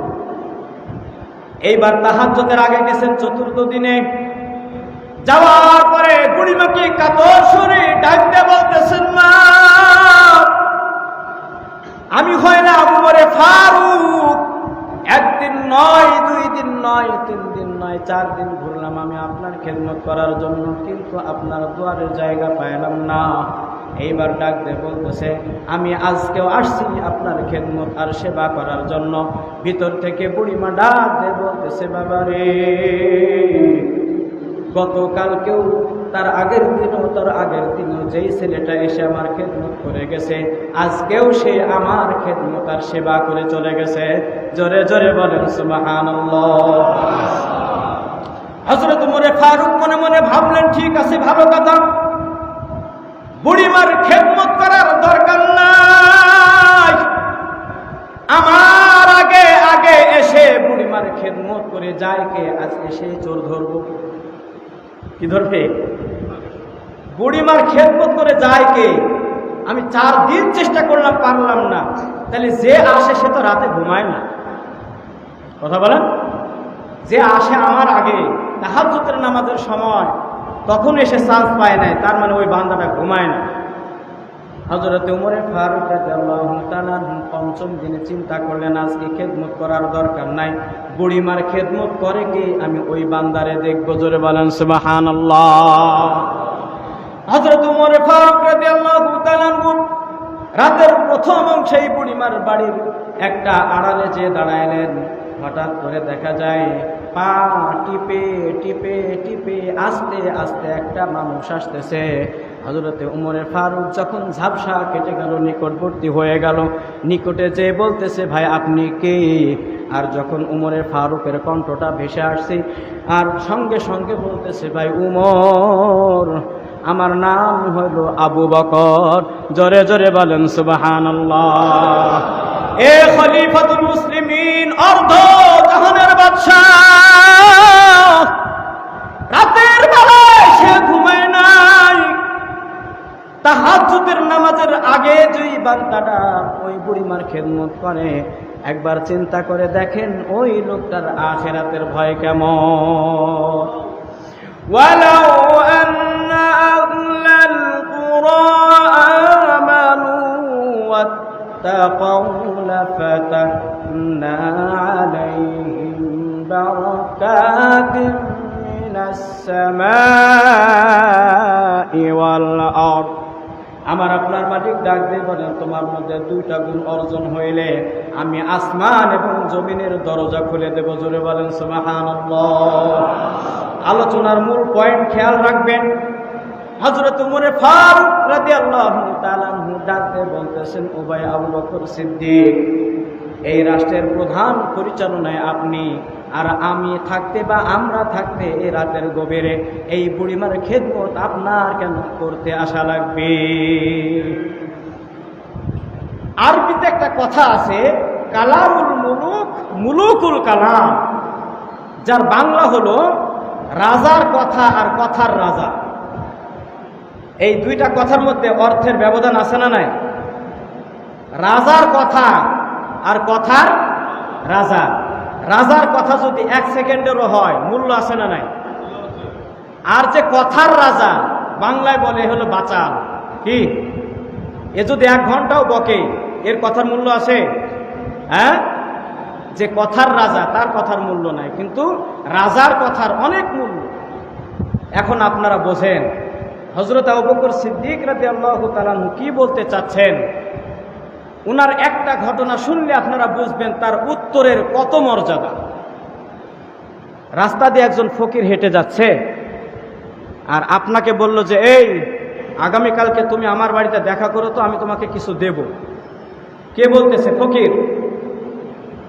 এইবার তাহাজ্জুদের আগে গেছেন 4র্থ দিনে। যাওয়ার পরে বুড়িমাকে কাতর সুরে ডাকতে বলতেছেন, মা আমি হইলাম ওমর ফারুক, 1 দিন নয়, 2 দিন নয়, 3 দিন নয়, 4 দিন ঘুরলাম আমি আপনার খেদমত করার জন্য, কিন্তু আপনার দুয়ারের জায়গা পাইলাম না। এইবার ডাক দিয়ে বলতেছে, আমি আজকেও আসছি আপনার খেদমত আর সেবা করার জন্য। ভিতর থেকে বুড়িমা ডাক দিয়ে বলতেছে, বাবা রে, গতকালকেও তার আগের দিনও তার আগের দিনও যেই ছেলেটা এসে আমার খেদমত করে গেছে, আজকেও সে আমার খেদমত আর সেবা করে চলে গেছে। জোরে জোরে বলেন সুবহানাল্লাহ। হযরত ওমর ফারুক মনে মনে ভাবলেন, ঠিক আছে, ভালো কথা, বুড়িমার খেদমত করার দরকার নাই, আমার আগে আগে এসে বুড়িমার খেদমত করে যায় কে? আজকে সেই চোর ধরব। কি ধরবে? বুড়িমার খেদমত করে যায় কে? আমি 4 দিন চেষ্টা করলাম, পারলাম না। তাহলে যে আসে সে তো রাতে ঘুমায় না। কথা বলেন? যে আসে আমার আগে তাহাজ্জুদের নামাজের সময়, তখন এসে চান্স পায় নাই, তার মানে ওই বান্দাটা ঘুমায় না। হযরত ওমর ফারুক রাদিয়াল্লাহু তাআলা 5ম দিনে চিন্তা করলেন, আজকে খেদমত করার দরকার নাই, বুড়িমার খেদমত করে কি আমি ওই বান্দারে দেখব। জোরে বলেন সুবহানাল্লাহ। হযরত ওমর ফারুক রাদিয়াল্লাহু তাআলা রাতের প্রথম অংশেই বুড়িমার বাড়ির একটা আড়ালে যেয়ে দাঁড়াইলেন। হঠাৎ করে দেখা যায় পা টিপে টিপে টিপে আস্তে আস্তে একটা মানুষ আসতেছে। হযরতে উমরে ফারুক যখন ঝাপসা কেটে গেল, নিকটবর্তী হয়ে গেল, নিকটে যেয়ে বলতেছে, ভাই আপনি কে? আর যখন উমরে ফারুকের কণ্ঠটা ভেসে আসছে, আর সঙ্গে সঙ্গে বলতেছে, ভাই উমর, আমার নাম হলো আবু বকর। জোরে জোরে বলেন সুবহানাল্লাহ। এ খলিফাতুল মুসলিমিন, অর্ধ জাহানের বাদশাহ, রাতের বেলায় সে ঘুমায় নাই। তাহাজ্জুদের নামাজের আগে যেই বান্দাটা ওই বুড়িমার খেদমত করে, একবার চিন্তা করে দেখেন ওই লোকটার আখিরাতের ভয় কেমন। ওয়ালাউ আন্না আহলাল কুরা আমানু ওয়াত্তাকাউ লাফাতাহনা আলাইহিম বারাকাতিন মিনাস সামাই ওয়াল আরদ। আমার আপনার মালিক ডাক দিয়ে বলেন, তোমার মধ্যে দুইটা গুণ অর্জন হইলে আমি আসমান এবং জমিনের দরজা খুলে দেব। জোরে বলেন সুবহানাল্লাহ। আলোচনার মূল পয়েন্ট খেয়াল রাখবেন। হযরত উমরে ফারুক রাদিয়াল্লাহু তাআলা আনহু ডাক দিয়ে বলতেছেন, ও ভাই আবু বকর সিদ্দিক, এই রাষ্ট্রের প্রধান পরিচালনায় আপনি, আর আমি থাকতে বা আমরা থাকতে এই রাতের গভীরে এই বুড়িমার খেদমত আপনার কেন করতে আসা লাগবে? আরবিতে একটা কথা আছে, কালামুল মুলুক মুলুকুল কালাম, যার বাংলা হলো রাজার কথা আর কথার রাজা। এই দুইটা কথার মধ্যে অর্থের ব্যবধান আছে না নাই? রাজার কথা আর কথার রাজা। রাজার কথা যদি 1 সেকেন্ডেরও হয়, মূল্য আছে না নাই? আর যে কথার রাজা, বাংলায় বলে হলো বাচাল। কি এ যদি 1 ঘন্টাও বকে, এর কথার মূল্য আছে? হ্যাঁ, যে কথার রাজা তার কথার মূল্য নাই, কিন্তু রাজার কথার অনেক মূল্য। এখন আপনারা বোঝেন হযরত আবু বকর সিদ্দিক রাদিয়াল্লাহু তাআলা কি বলতে চাচ্ছেন। উনার একটা ঘটনা শুনলে আপনারা বুঝবেন তার উত্তরের কত মর্যাদা। রাস্তা দিয়ে একজন ফকির হেঁটে যাচ্ছে, আর আপনাকে বলল যে, এই আগামীকালকে তুমি আমার বাড়িতে দেখা করো তো, আমি তোমাকে কিছু দেব। কে বলতেছে? ফকির।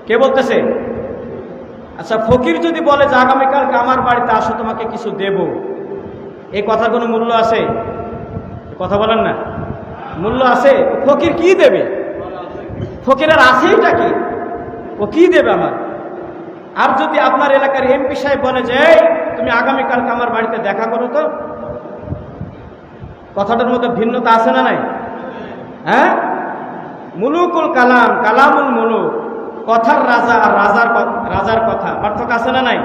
কে বলতেছে? আচ্ছা, ফকির যদি বলে যে আগামীকালকে আমার বাড়িতে আসো, তোমাকে কিছু দেব, এই কথার কোনো মূল্য আছে? কথা বলেন না, মূল্য আছে? ফকির কি দেবে? ফকিরের আছেইটা কি? ও কি দেবে আমার? আর যদি আপনার এলাকার এমপি সাহেব বলে যে, এই তুমি আগামীকালকে আমার বাড়িতে দেখা করো তো, কথাটার মধ্যে ভিন্নতা আছে না নাই? হ্যাঁ, মুলুকুল কালাম, কালামুল মুলুক, কথার রাজা আর রাজার কথা, পার্থক্য আছে না নাই?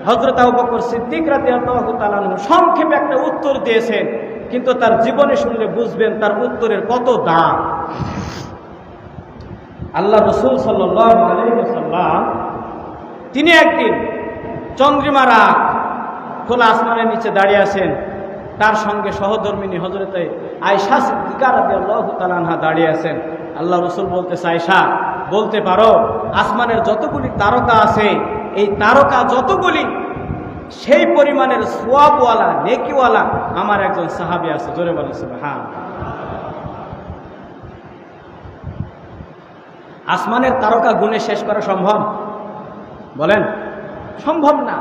হযরত আবু বকর সিদ্দিক রাদিয়াল্লাহু তাআলা সংক্ষেপে একটা উত্তর দিয়েছেন, কিন্তু তার জীবনে শুনলে বুঝবেন তার উত্তরের কত দাম। আল্লাহ রাসূল সাল্লাল্লাহু আলাইহি ওয়াসাল্লাম তিনি একদিন চন্দ্রিমা রাত, খোলা আসমানের নিচে দাঁড়িয়ে আছেন। তার সঙ্গে সহধর্মিনী হযরতে আয়েশা সিদ্দিকা রাদিয়াল্লাহু তাআলা আনহা দাঁড়িয়ে আছেন। আল্লাহ রাসূল বলতেছে, আয়েশা বলতে পারো আসমানের যতগুলি তারকা আছে, এই তারকা যতগুলি, সেই পরিমাণের সওয়াবওয়ালা, নেকিওয়ালা আমার একজন সাহাবী আছে। জোরে বলেন সুবহানাল্লাহ। আসমানের তারকা গুণে শেষ করা সম্ভব? বলেন, সম্ভব না।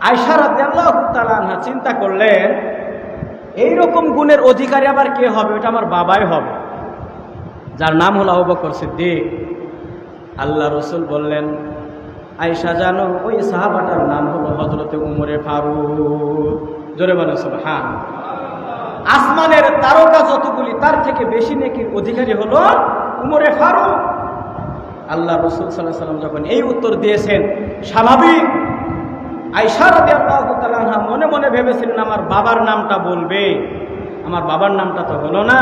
আয়েশা রাদিয়াল্লাহু তাআলা আনহা চিন্তা করলেন, এইরকম গুণের অধিকারী আবার কে হবে? ওটা আমার বাবাই হবে, যার নাম হলো আবু বকর সিদ্দিক। আল্লাহ রাসূল বললেন, আয়েশা জানো, ওই সাহাবাটার নাম হলো হযরতে উমরে ফারুক। জোরে বলেন সুবহানাল্লাহ। আসমানের তারকা যতগুলি, তার থেকে বেশি নেকির অধিকারী হলো উমরে ফারুক। আল্লাহ রাসূল সাল্লাল্লাহু আলাইহি ওয়াসাল্লাম যখন এই উত্তর দিয়েছেন, স্বাভাবিক আয়েশা রাদিয়াল্লাহু তাআলা আনহা মনে মনে ভেবেছিলেন আমার বাবার নামটা বলবে, আমার বাবার নামটা তো হলো না।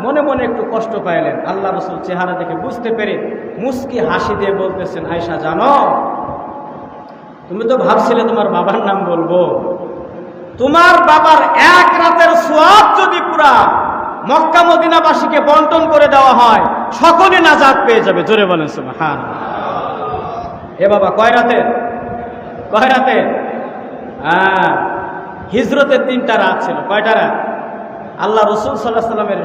মনে মনে একটু কষ্ট পাইলেন। আল্লাহ রাসূল চেহারা দেখে বুঝতে পেরে মুস্কি হাসি দিয়ে বলতেছেন, আয়েশা জানো, তুমি তো ভাবছিলে তোমার বাবার নাম বলবো, তোমার বাবার 1 রাতের সওয়াব যদি পুরা মক্কা মদিনাবাসীকে বন্টন করে দেওয়া হয়, সকলে নাজাত পেয়ে যাবে। জোরে বলেন সুবহানাল্লাহ। এ বাবা কয় রাতে? কয় রাতে? হিজরতের 3টা রাত ছিল। কয়টা রাত? আল্লাহ রসুল সাল্লাল্লাহু আলাইহি সাল্লামের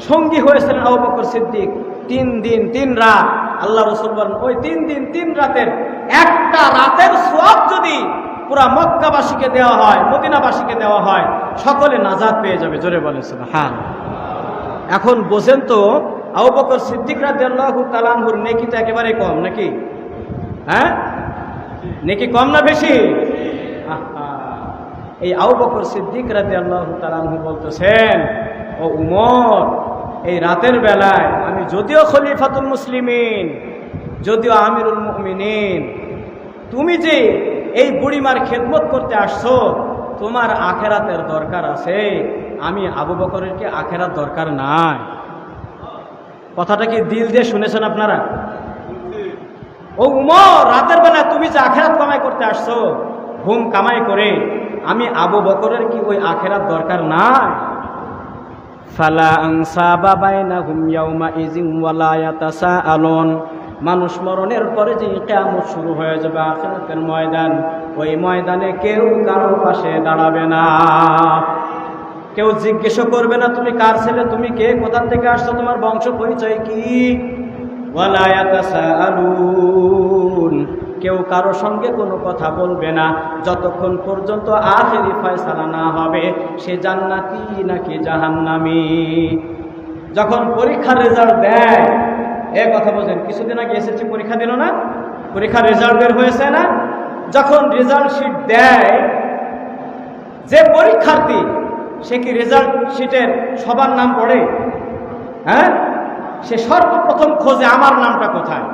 সঙ্গী হয়েছিলেন আবু বকর সিদ্দিক 3 দিন 3 রাত। আল্লাহ রসুল বলেন ওই 3 দিন 3 রাতের একটা রাতের সওয়াব যদি পুরা মক্কাবাসীকে দেওয়া হয়, মদিনাবাসীকে দেওয়া হয়, সকলে নাজাত পেয়ে যাবে। জোরে বলেন সুবহানাল্লাহ। এখন বোঝেন তো আবু বকর সিদ্দিক রাদিয়াল্লাহু তাআলা আনহুর নেকিটা একেবারে কম নাকি? হ্যাঁ, নেকি কম না বেশি? এই আবু বকর সিদ্দিক রাদিয়াল্লাহু তাআলা আনহু বলতেছেন, ও উমর, এই রাতের বেলায় আমি যদিও খলিফাতুল মুসলিমিন, যদিও আমিরুল মুমিনিন, তুমি যে এই বুড়িমার খেদমত করতে আসছো, তোমার আখেরাতের দরকার আছে, আমি আবু বকরের কি আখেরাত দরকার নাই? কথাটা কি দিল দিয়ে শুনেছেন আপনারা? ও উমর, রাতের বেলা তুমি যে আখেরাত কামাই করতে আসছো, ঘুম কামাই করে, আমি আবু বকরের কি ওই আখেরাত দরকার নাই? ফালা আনসাবা বাইনাহুম ইয়াউমা ইযিন ওয়ালা ইয়াতাসাআলুন। মানুষ মরণের পরে যে কিয়ামত শুরু হয়ে যাবে, আখিরাতের ময়দান, ওই ময়দানে কেউ কারোর পাশে দাঁড়াবে না, কেউ জিজ্ঞেস করবে না তুমি কার ছেলে, তুমি কে, কোথা থেকে আসছো, তোমার বংশ পরিচয় কি। ওয়ালা ইয়াতাসাআলুন, কেউ কারো সঙ্গে কোনো কথা বলবে না যতক্ষণ পর্যন্ত আখেরি ফয়সালা না হবে সে জান্নাতি নাকি জাহান্নামী। যখন পরীক্ষার রেজাল্ট দেয়, এ কথা বোঝেন, কিছুদিন আগে এসএসসি পরীক্ষা দিল না, পরীক্ষার রেজাল্ট বের হয়েছে না, যখন রেজাল্ট শিট দেয়, যে পরীক্ষার্থী সে কি রেজাল্ট শিটের সবার নাম পড়ে? হ্যাঁ, সে সর্বপ্রথম খোঁজে আমার নামটা কোথায়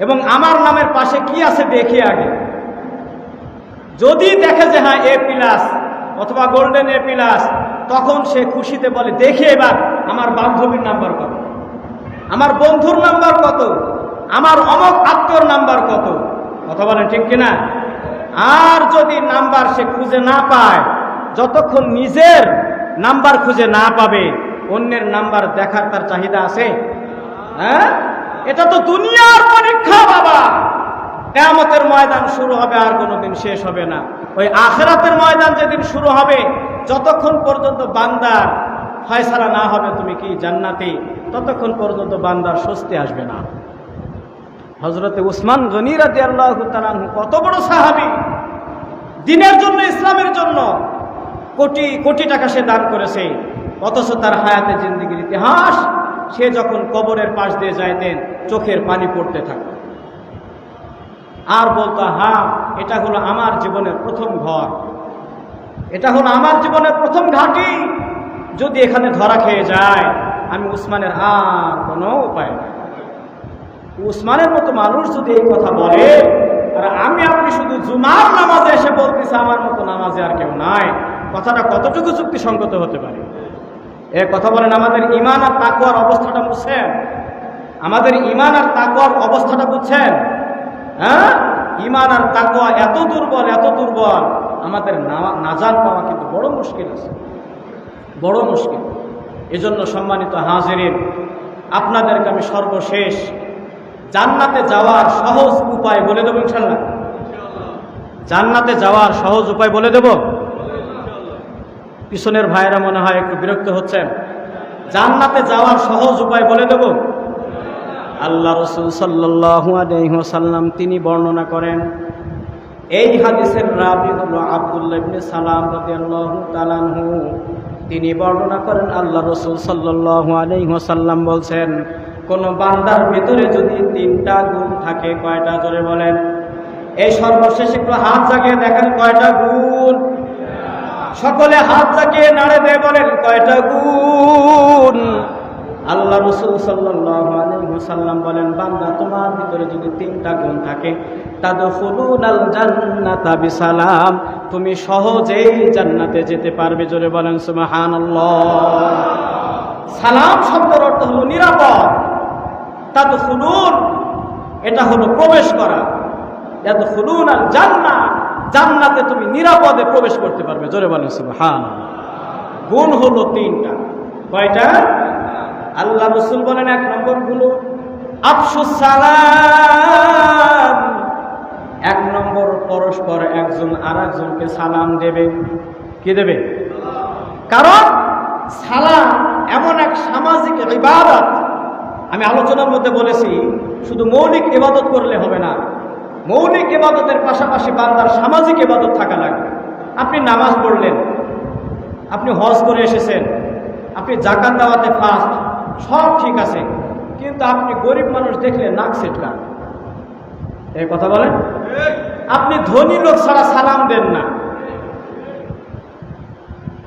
এবং আমার নামের পাশে কি আছে দেখি আগে। যদি দেখে যে হ্যাঁ A+ অথবা গোল্ডেন A+, তখন সে খুশিতে বলে দেখি এবার আমার বান্ধবীর নাম্বার কত, আমার বন্ধুর নাম্বার কত, আমার অমক আত্মীয়র নাম্বার কত। কথা বলেন ঠিক কিনা? আর যদি নাম্বার সে খুঁজে না পায়, যতক্ষণ নিজের নাম্বার খুঁজে না পাবে, অন্যের নাম্বার দেখার তার চাহিদা আছে? হ্যাঁ, এটা তো দুনিয়ার পরীক্ষা বাবা। কিয়ামতের ময়দান শুরু হবে আর কোনোদিন শেষ হবে না। ওই আখিরাতের ময়দান যেদিন শুরু হবে, যতক্ষণ পর্যন্ত বান্দার ফয়সালা না হবে তুমি কি জান্নাতি, ততক্ষণ পর্যন্ত বান্দার স্বস্তি আসবে না। হযরতে উসমান গনি রাদিয়াল্লাহু তাআলা আনহু কত বড় সাহাবী, দ্বীনের জন্য, ইসলামের জন্য কোটি কোটি টাকা সে দান করেছে, অথচ তার হায়াতে জিন্দেগির ইতিহাস, সে যখন কবরের পাশ দিয়ে যাইতেন চোখের পানি পড়তে থাকত আর বলতো, হ্যাঁ এটা হলো আমার জীবনের প্রথম ঘর, এটা হলো আমার জীবনের প্রথম ঘাঁটি, যদি এখানে ধরা খেয়ে যায় আমি উসমানের আর কোনো উপায় নেই। উসমানের মতো মানুষ যদি এই কথা বলে, আর আমি আপনি শুধু জুমার নামাজে এসে বলতেছি আমার মতো নামাজে আর কেউ নাই, কথাটা কতটুকু যুক্তিসঙ্গত হতে পারে? এ কথা বলেন, আমাদের ঈমান আর তাকওয়ার অবস্থাটা বুঝছেন? আমাদের ঈমান আর তাকওয়ার অবস্থাটা বুঝছেন? হ্যাঁ, ঈমান আর তাকওয়া এত দুর্বল, এত দুর্বল, আমাদের নাজাত পাওয়া কিন্তু বড় মুশকিল আছে, বড় মুশকিল। এজন্য সম্মানিত হাজিরিন, আপনাদেরকে আমি সর্বশেষ জান্নাতে যাওয়ার সহজ উপায় বলে দেব ইনশাআল্লাহ। জান্নাতে যাওয়ার সহজ উপায় বলে দেব। পিছনের ভাইয়েরা মনে হয় একটু বিরক্ত হচ্ছেন। জান্নাতে যাওয়ার সহজ উপায় বলে দেব। আল্লাহ রাসূল সাল্লাল্লাহু আলাইহি ওয়াসাল্লাম তিনি বর্ণনা করেন, এই হাদিসের রাবী হলো আব্দুল্লাহ ইবনে সালাম রাদিয়াল্লাহু তাআলা আনহু। তিনি বর্ণনা করেন, আল্লাহ রাসূল সাল্লাল্লাহু আলাইহি ওয়াসাল্লাম বলছেন, কোন বান্দার ভিতরে যদি 3টা গুণ থাকে, কয়টা? জোরে বলেন। এই সর্বশেষ একটু হাত জাগিয়ে দেখেন কয়টা গুণ। সকলে হাত জাগিয়ে নাড়ে দিয়ে বলেন কয়টা গুণ। আল্লাহ রাসূল সাল্লাল্লাহু আলাইহি ওয়াসাল্লাম বলেন, বান্দা তোমার ভিতরে যদি 3টা গুণ থাকে, তাদখুলুনাল জান্নাতা বিসালাম, তুমি সহজেই জান্নাতে যেতে পারবে। জোরে বলেন সুবহানাল্লাহ। সালাম শব্দের অর্থ হলো নিরাপদ। তাদখুলুন, এটা হলো প্রবেশ করা। ইয়াদখুলুনাল জান্নাহ, জান্নাতে তুমি নিরাপদে প্রবেশ করতে পারবে। জোরে বলেন সুবহানাল্লাহ। গুণ হলো 3টা। কয়টা? আল্লাহ রাসূল বলেন, 1 নম্বর হলো আফশুস সালাম, আর একজনকে সালাম দেবে। কি দেবে? কারণ সালাম এমন এক সামাজিক ইবাদত। আমি আলোচনার মধ্যে বলেছি শুধু মৌলিক ইবাদত করলে হবে না, মৌলিক ইবাদতের পাশাপাশি বান্দার সামাজিক ইবাদত থাকা লাগবে। আপনি নামাজ পড়লেন, আপনি হজ করে এসেছেন, আপনি যাকাত দেওয়াতে ফার্স্ট, সব ঠিক আছে, কিন্তু আপনি গরিব মানুষ দেখলে নাক সেটলাম, এই কথা বলেন। আপনি ধনী লোক ছাড়া সালাম দেন না,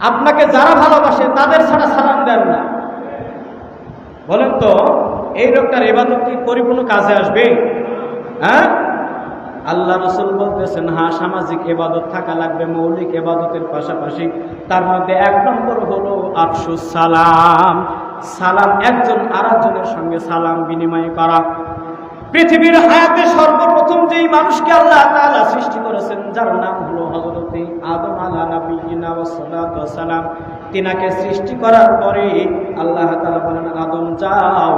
আপনাকে যারা ভালোবাসে তাদের ছাড়া সালাম দেন না। বলেন তো এই লোকটার ইবাদত কি পরিপূর্ণ কাজে আসবে? হ্যাঁ, আল্লাহ রাসূল বলতেছেন হ্যাঁ, সামাজিক ইবাদত থাকা লাগবে মৌলিক ইবাদতের পাশাপাশি। তার মধ্যে এক নম্বর হলো আফসুস সালাম, সালাম একজন আরেকজনের সঙ্গে সালাম বিনিময় করা। পৃথিবীর হায়াতে সর্বপ্রথম যেই মানুষকে আল্লাহ তাআলা সৃষ্টি করেছেন যার নাম হলো হযরত আদম আলাইহিস সালাম। তিনাকে সৃষ্টি করার পরে আল্লাহ তাআলা বলেন, আদম যাও,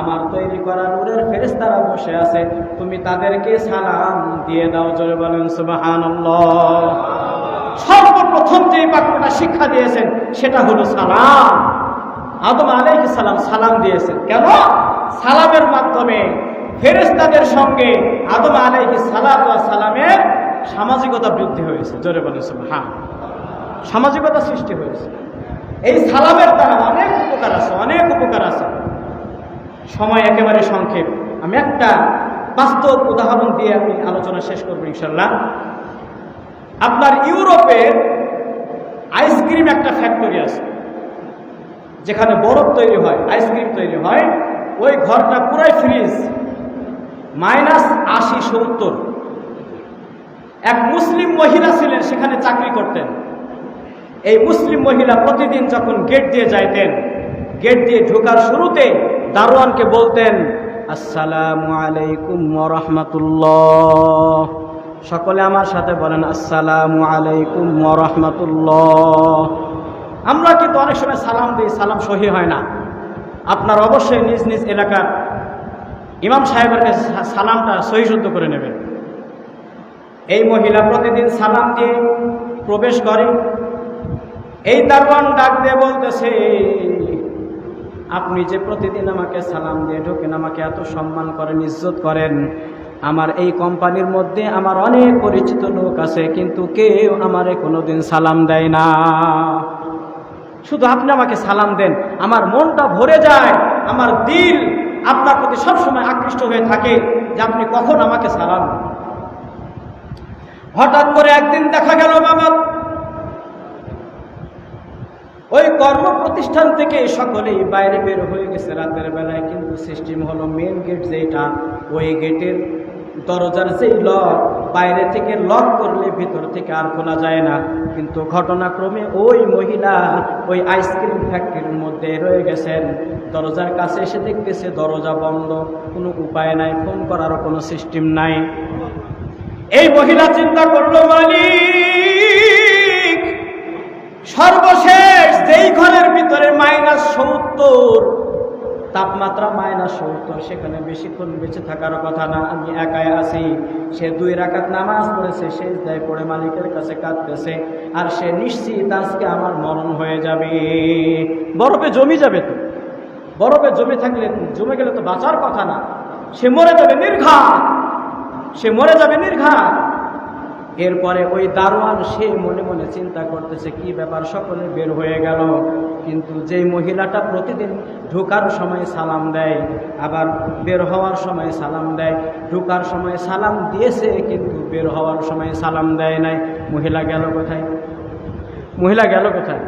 আমার তৈরি করা নূরের ফেরেশতারা বসে আছে, তুমি তাদেরকে সালাম দিয়ে দাও। জোরে বলেন সুবহানাল্লাহ। সর্বপ্রথম যে বাক্যটা শিক্ষা দিয়েছেন সেটা হলো সালাম। আদম আলাইহিস সালাম সালাম দিয়েছেন। কেন? সালামের মাধ্যমে ফেরেশতাদের সঙ্গে আদম আলাইহিস সালামের সামাজিকতা বৃদ্ধি হয়েছে। জোরে বলেন সুবহানাল্লাহ। সামাজিকতা সৃষ্টি হয়েছে। এই সালামের দ্বারা অনেক উপকার আছে, অনেক উপকার আছে। সময় একেবারে সংক্ষেপ, আমি একটা বাস্তব উদাহরণ দিয়ে আমি আলোচনা শেষ করবো ইনশাল্লাহ। আপনার ইউরোপের আইসক্রিম একটা ফ্যাক্টরি আছে যেখানে বরফ তৈরি হয়, আইসক্রিম তৈরি হয়। ওই ঘরটা পুরাই ফ্রিজ, -80-70। এক মুসলিম মহিলা ছিলেন, সেখানে চাকরি করতেন। এই মুসলিম মহিলা প্রতিদিন যখন গেট দিয়ে যাইতেন, গেট দিয়ে ঢোকার শুরুতে দারোয়ানকে বলতেন, আসসালামু আলাইকুম ওয়া রাহমাতুল্লাহ। সকলে আমার সাথে বলেন, আসসালামু আলাইকুম ওয়া রাহমাতুল্লাহ। আমরা কিন্তু অনেক সময় সালাম দিই, সালাম সহি হয় না। আপনার অবশ্যই নিজ নিজ এলাকার ইমাম সাহেবের কাছে সালামটা সহি শুদ্ধ করে নেবেন। এই মহিলা প্রতিদিন সালাম দিয়ে প্রবেশ করে। এই দারোয়ান ডাক দিয়ে বলতেছে, আপনি যে প্রতিদিন আমাকে সালাম দিয়ে ঢোকেন, আমাকে এত সম্মান করেন, ইজ্জত করেন, আমার এই কোম্পানির মধ্যে আমার অনেক পরিচিত লোক আছে, কিন্তু কেউ আমারে কোনোদিন সালাম দেয় না। শুধু আপনি আমাকে সালাম দেন, আমার মনটা ভরে যায়, আমার দিল আপনার প্রতি সবসময় আকৃষ্ট হয়ে থাকে যে আপনি কখন আমাকে সালাম। হঠাৎ করে একদিন দেখা গেল বাবা ওই কর্ম প্রতিষ্ঠান থেকে সকলেই বাইরে বের হয়ে গেছে রাতের বেলায়, কিন্তু সিস্টেম হলো মেন গেট যেটা, ওই গেটের দরজার যেই লক, বাইরে থেকে লক করলে ভিতর থেকে আর খোলা যায় না। কিন্তু ঘটনাক্রমে ওই মহিলা ওই আইসক্রিম ফ্যাক্টরির মধ্যে রয়ে গেছেন। দরজার কাছে এসে দেখতেছে দরজা বন্ধ, কোনো উপায় নাই, ফোন করারও কোনো সিস্টেম নাই। এই মহিলা চিন্তা করলো, মালিক সর্বশেষ যেই ঘরের ভিতরে -70 তাপমাত্রা, -70, সেখানে বেশিক্ষণ বেঁচে থাকার কথা না, আমি একাই আছি। সে 2 রাকাত নামাজ পড়েছে, সেজদায় পড়ে মালিকের কাছে কাঁদতেছে, আর সে নিশ্চিত আজকে আমার মরণ হয়ে যাবে। বরফে জমে যাবে তো, বরফে জমে গেলে তো বাঁচার কথা না, সে মরে যাবে নির্ঘাত, সে মরে যাবে নির্ঘাত। এরপরে ওই দারোয়ান সে মনে মনে চিন্তা করতেছে কি ব্যাপার, সকলে বের হয়ে গেল, কিন্তু যেই মহিলাটা প্রতিদিন ঢোকার সময় সালাম দেয়, আবার বের হওয়ার সময় সালাম দেয়, ঢোকার সময় সালাম দিয়েছে কিন্তু বের হওয়ার সময় সালাম দেয় নাই, মহিলা গেল কোথায়? মহিলা গেল কোথায়?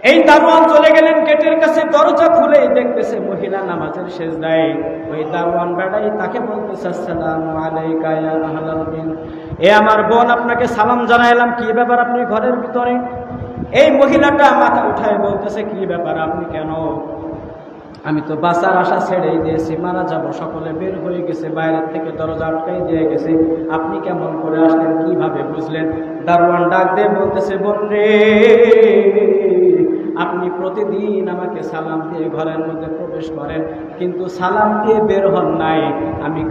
এই দারোয়ান চলে গেলেন গেটের কাছে, দরজা খুলে দেখতেছে মহিলা নামাজের সেজদায়। ওই দারোয়ান বেড়াই তাকে বলতেছে, আসসালামু আলাইকা ইয়া আহলাল বিন, এ আমার বোন, আপনাকে সালাম জানাইলাম, কি ব্যাপার আপনি ঘরের ভিতরে? এই মহিলাটা মাথা উঠায় বলতেছে, কি ব্যাপার, আপনি কেন? আমি তো বাঁচার আশা ছেড়েই দিয়েছি, মারা যাব, সকলে বের হয়ে গেছে, বাইরের থেকে দরজা আটকাই দিয়ে গেছে, আপনি কেমন করে আসলেন, কিভাবে বুঝলেন? দারোয়ান ডাক দিয়ে বলতেছে, বোন রে, আপনি প্রতিদিন আমাকে সালাম দিয়ে ঘরের মধ্যে প্রবেশ করেন, কিন্তু সালাম দিয়ে বের হন নাই। আমি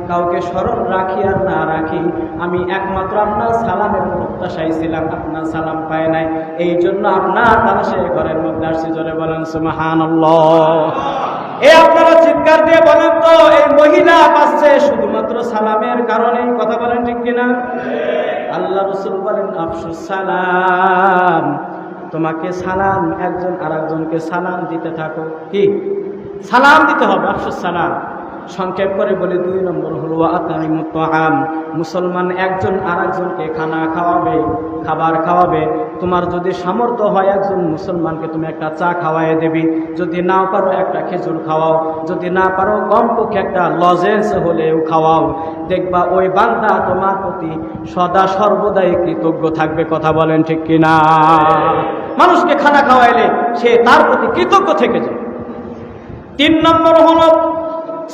কাউকে স্মরণ রাখি আর না রাখি, আমি একমাত্র আপনার সালামের প্রত্যাশায় ছিলাম, আপনার সালাম পায় নাই, এই জন্য আপনার তালাশে ঘরের মধ্যে আসছি। জোরে বলেন সুবহানাল্লাহ। আপনারা চিৎকার দিয়ে বলেন তো, এই মহিলা পাচ্ছে শুধুমাত্র সালামের কারণেই? কথা বলেন ঠিক কিনা? আল্লাহ রাসূল বলেন আফশুস সালাম, তোমাকে সালাম, একজন আরেকজনকে সালাম দিতে থাকো। কি সালাম দিতে হবে? আফশুস সালাম। সংক্ষেপ করে বলি, 2 নম্বর হলো আতাইমুত তাআম, মুসলমান একজন আরেকজনকে খাবার খাওয়াবে। তোমার যদি সামর্থ্য হয় একজন মুসলমানকে তুমি একটা চা খাওয়াই দেবি, যদি না পারো একটা খেজুর খাওয়াও, যদি না পারো কমপক্ষে একটা লজেন্স হলেও খাওয়াও। দেখবা ওই বান্দা তোমার প্রতি সদা সর্বদাই কৃতজ্ঞ থাকবে। কথা বলেন ঠিক কিনা? মানুষকে খানা খাওয়াইলে সে তার প্রতি কৃতজ্ঞ থেকে যায়। 3 নম্বর হলো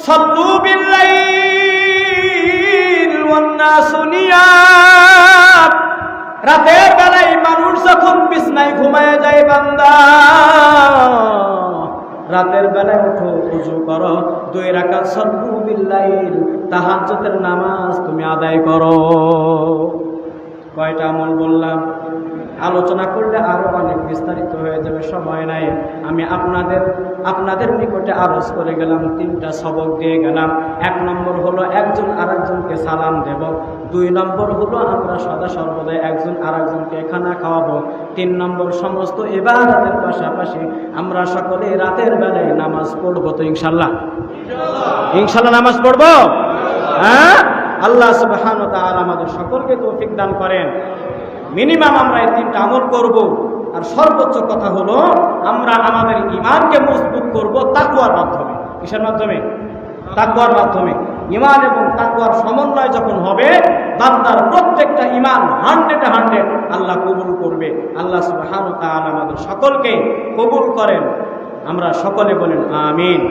সাল্লু বিল্লাইল ওয়ান নাসু নিয়াম, রাতের বেলায় মানুষ যখন বিছনায় ঘুমায় যায়, বান্দা রাতের বেলায় উঠো, ওযু করো, 2 রাকাত সাল্লু বিল্লাইল, তাহাজ্জুদের নামাজ তুমি আদায় করো। কয়টা আমল বললাম? আলোচনা করলে আরো অনেক বিস্তারিত হয়ে যাবে, সময় নাই। আমি আপনাদের নিকটে আরজ করে গেলাম, 3টা সবক দিয়ে গেলাম। 1 নম্বর হলো একজন আরেকজনকে সালাম দেব। 2 নম্বর হলো আমরা সদা সর্বদাই একজন আরেকজনকে খানা খাওয়াবো। 3 নম্বর সমস্ত ইবাদতের পাশাপাশি আমরা সকলে রাতের বেলায় নামাজ পড়বো। তো ইনশাআল্লাহ নামাজ পড়বো। হ্যাঁ, আল্লাহ সুবহানাহু ওয়া তাআলা আমাদের সকলকে তৌফিক দান করেন। মিনিমাম আমরা এই 3টা আমল করব। আর সর্বোচ্চ কথা হলো আমরা আমাদের ঈমানকে মজবুত করব তাকওয়ার মাধ্যমে। কিসের মাধ্যমে? তাকওয়ার মাধ্যমে। ঈমান এবং তাকওয়ার সমন্বয় যখন হবে, বান্দার প্রত্যেকটা ঈমান 100 আল্লাহ কবুল করবে। আল্লাহ সুবহানাহু ওয়া তাআলা আমাদের সকলকে কবুল করেন। আমরা সকলে বলেন আমিন।